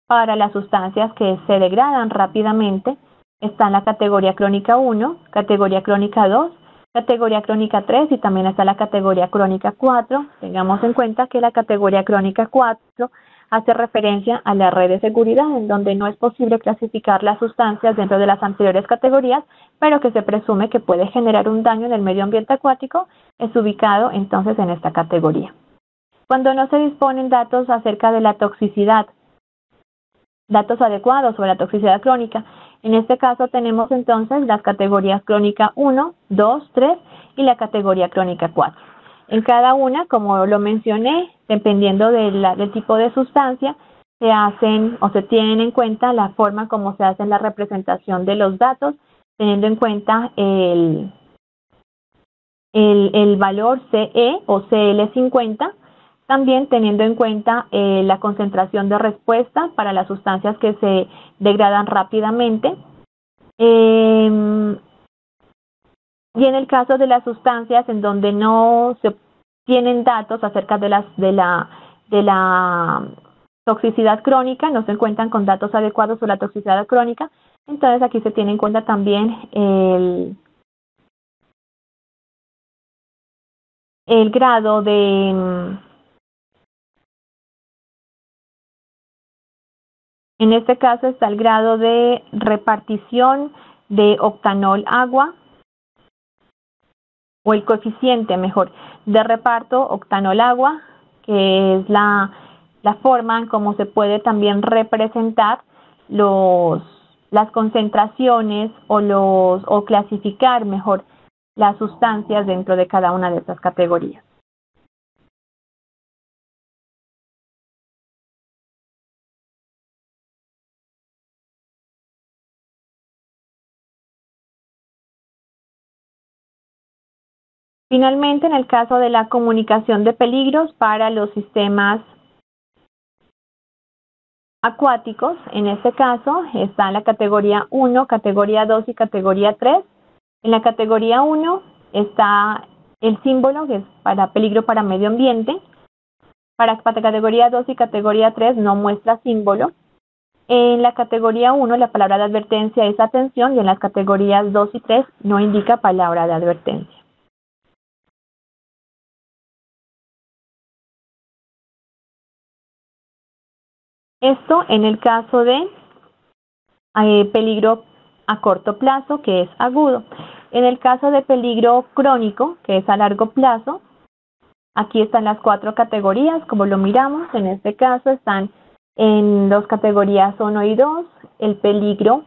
Para las sustancias que se degradan rápidamente, está la categoría crónica 1, categoría crónica 2, categoría crónica 3 y también está la categoría crónica 4. Tengamos en cuenta que la categoría crónica 4 hace referencia a la red de seguridad, en donde no es posible clasificar las sustancias dentro de las anteriores categorías, pero que se presume que puede generar un daño en el medio ambiente acuático, es ubicado entonces en esta categoría. Cuando no se disponen datos acerca de la toxicidad, datos adecuados sobre la toxicidad crónica, en este caso tenemos entonces las categorías crónica 1, 2, 3 y la categoría crónica 4. En cada una, como lo mencioné, dependiendo del tipo de sustancia, se hacen o se tienen en cuenta la forma como se hace la representación de los datos, teniendo en cuenta el valor CE o CL50, también teniendo en cuenta la concentración de respuesta para las sustancias que se degradan rápidamente. Y en el caso de las sustancias en donde no se tienen datos acerca de la toxicidad crónica, no se encuentran con datos adecuados sobre la toxicidad crónica, entonces aquí se tiene en cuenta también el grado de... En este caso está el grado de repartición de octanol agua, o el coeficiente, mejor, de reparto octanol agua, que es la forma en cómo se puede también representar las concentraciones o clasificar mejor las sustancias dentro de cada una de estas categorías. Finalmente, en el caso de la comunicación de peligros para los sistemas acuáticos, en este caso está en la categoría 1, categoría 2 y categoría 3. En la categoría 1 está el símbolo que es para peligro para medio ambiente. Para categoría 2 y categoría 3 no muestra símbolo. En la categoría 1 la palabra de advertencia es atención y en las categorías 2 y 3 no indica palabra de advertencia. Esto en el caso de peligro a corto plazo, que es agudo. En el caso de peligro crónico, que es a largo plazo, aquí están las 4 categorías, como lo miramos. En este caso están en dos categorías 1 y 2. El peligro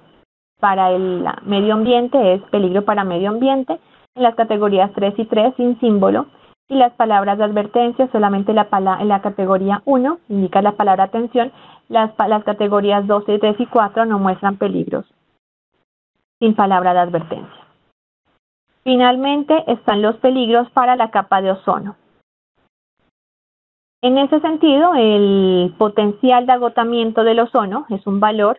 para el medio ambiente es peligro para medio ambiente. En las categorías 3 y 3 sin símbolo. Y las palabras de advertencia, solamente en la categoría 1 indica la palabra atención, las categorías 2, 3 y 4 no muestran peligros sin palabra de advertencia. Finalmente están los peligros para la capa de ozono. En ese sentido, el potencial de agotamiento del ozono es un valor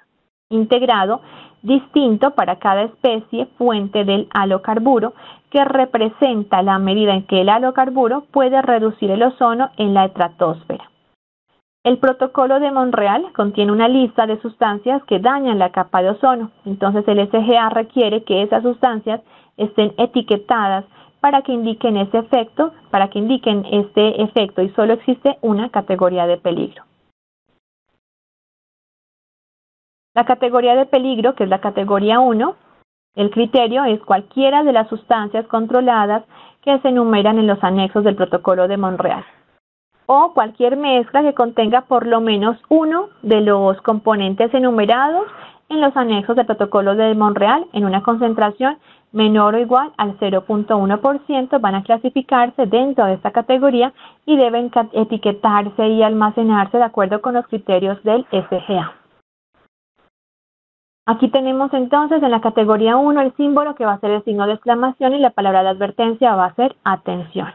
integrado distinto para cada especie fuente del halocarburo, que representa la medida en que el halocarburo puede reducir el ozono en la estratosfera. El protocolo de Montreal contiene una lista de sustancias que dañan la capa de ozono. Entonces el SGA requiere que esas sustancias estén etiquetadas para que indiquen este efecto, y solo existe una categoría de peligro. La categoría de peligro, que es la categoría 1, el criterio es cualquiera de las sustancias controladas que se enumeran en los anexos del protocolo de Montreal, o cualquier mezcla que contenga por lo menos uno de los componentes enumerados en los anexos del protocolo de Montreal en una concentración menor o igual al 0.1%, van a clasificarse dentro de esta categoría y deben etiquetarse y almacenarse de acuerdo con los criterios del SGA. Aquí tenemos entonces en la categoría 1 el símbolo que va a ser el signo de exclamación y la palabra de advertencia va a ser atención.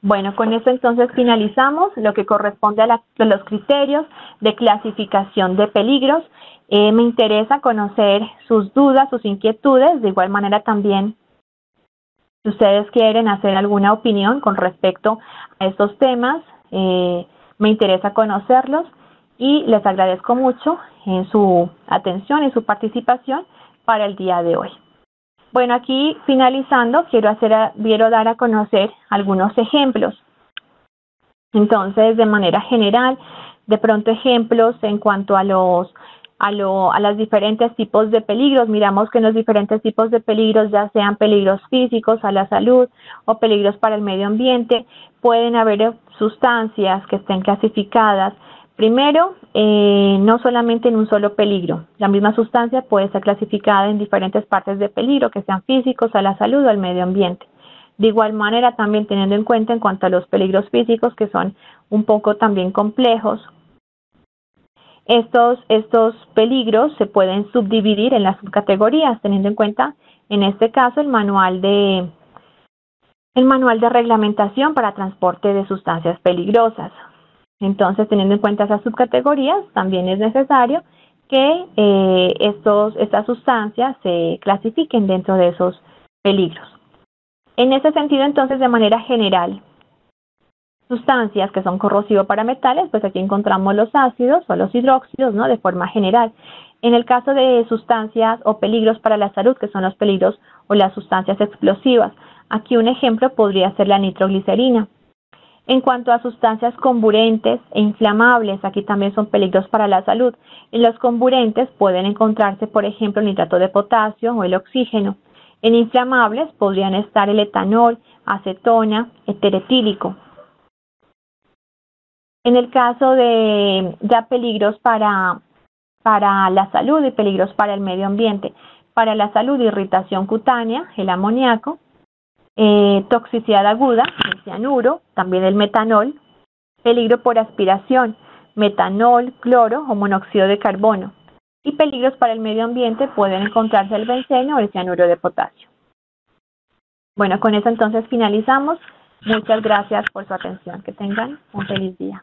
Bueno, con esto entonces finalizamos lo que corresponde a los criterios de clasificación de peligros. Me interesa conocer sus dudas, sus inquietudes. De igual manera también, si ustedes quieren hacer alguna opinión con respecto a estos temas, me interesa conocerlos y les agradezco mucho en su atención y su participación para el día de hoy. Bueno, aquí finalizando, quiero dar a conocer algunos ejemplos. Entonces, de manera general, de pronto ejemplos en cuanto a los diferentes tipos de peligros. Miramos que en los diferentes tipos de peligros, ya sean peligros físicos a la salud o peligros para el medio ambiente, pueden haber sustancias que estén clasificadas. Primero, no solamente en un solo peligro. La misma sustancia puede ser clasificada en diferentes partes de peligro, que sean físicos a la salud o al medio ambiente. De igual manera, también teniendo en cuenta en cuanto a los peligros físicos, que son un poco también complejos, estos peligros se pueden subdividir en las subcategorías, teniendo en cuenta, en este caso, el manual de reglamentación para transporte de sustancias peligrosas. Entonces, teniendo en cuenta esas subcategorías, también es necesario que estas sustancias se clasifiquen dentro de esos peligros. En ese sentido, entonces, de manera general, sustancias que son corrosivas para metales, pues aquí encontramos los ácidos o los hidróxidos, ¿no? De forma general. En el caso de sustancias o peligros para la salud, que son los peligros o las sustancias explosivas, aquí un ejemplo podría ser la nitroglicerina. En cuanto a sustancias comburentes e inflamables, aquí también son peligros para la salud. En los comburentes pueden encontrarse, por ejemplo, el nitrato de potasio o el oxígeno. En inflamables podrían estar el etanol, acetona, eteretílico. En el caso de ya peligros para la salud y peligros para el medio ambiente, para la salud, irritación cutánea, el amoníaco, toxicidad aguda, el cianuro, también el metanol, peligro por aspiración, metanol, cloro o monóxido de carbono. Y peligros para el medio ambiente pueden encontrarse el benceno o el cianuro de potasio. Bueno, con eso entonces finalizamos. Muchas gracias por su atención. Que tengan un feliz día.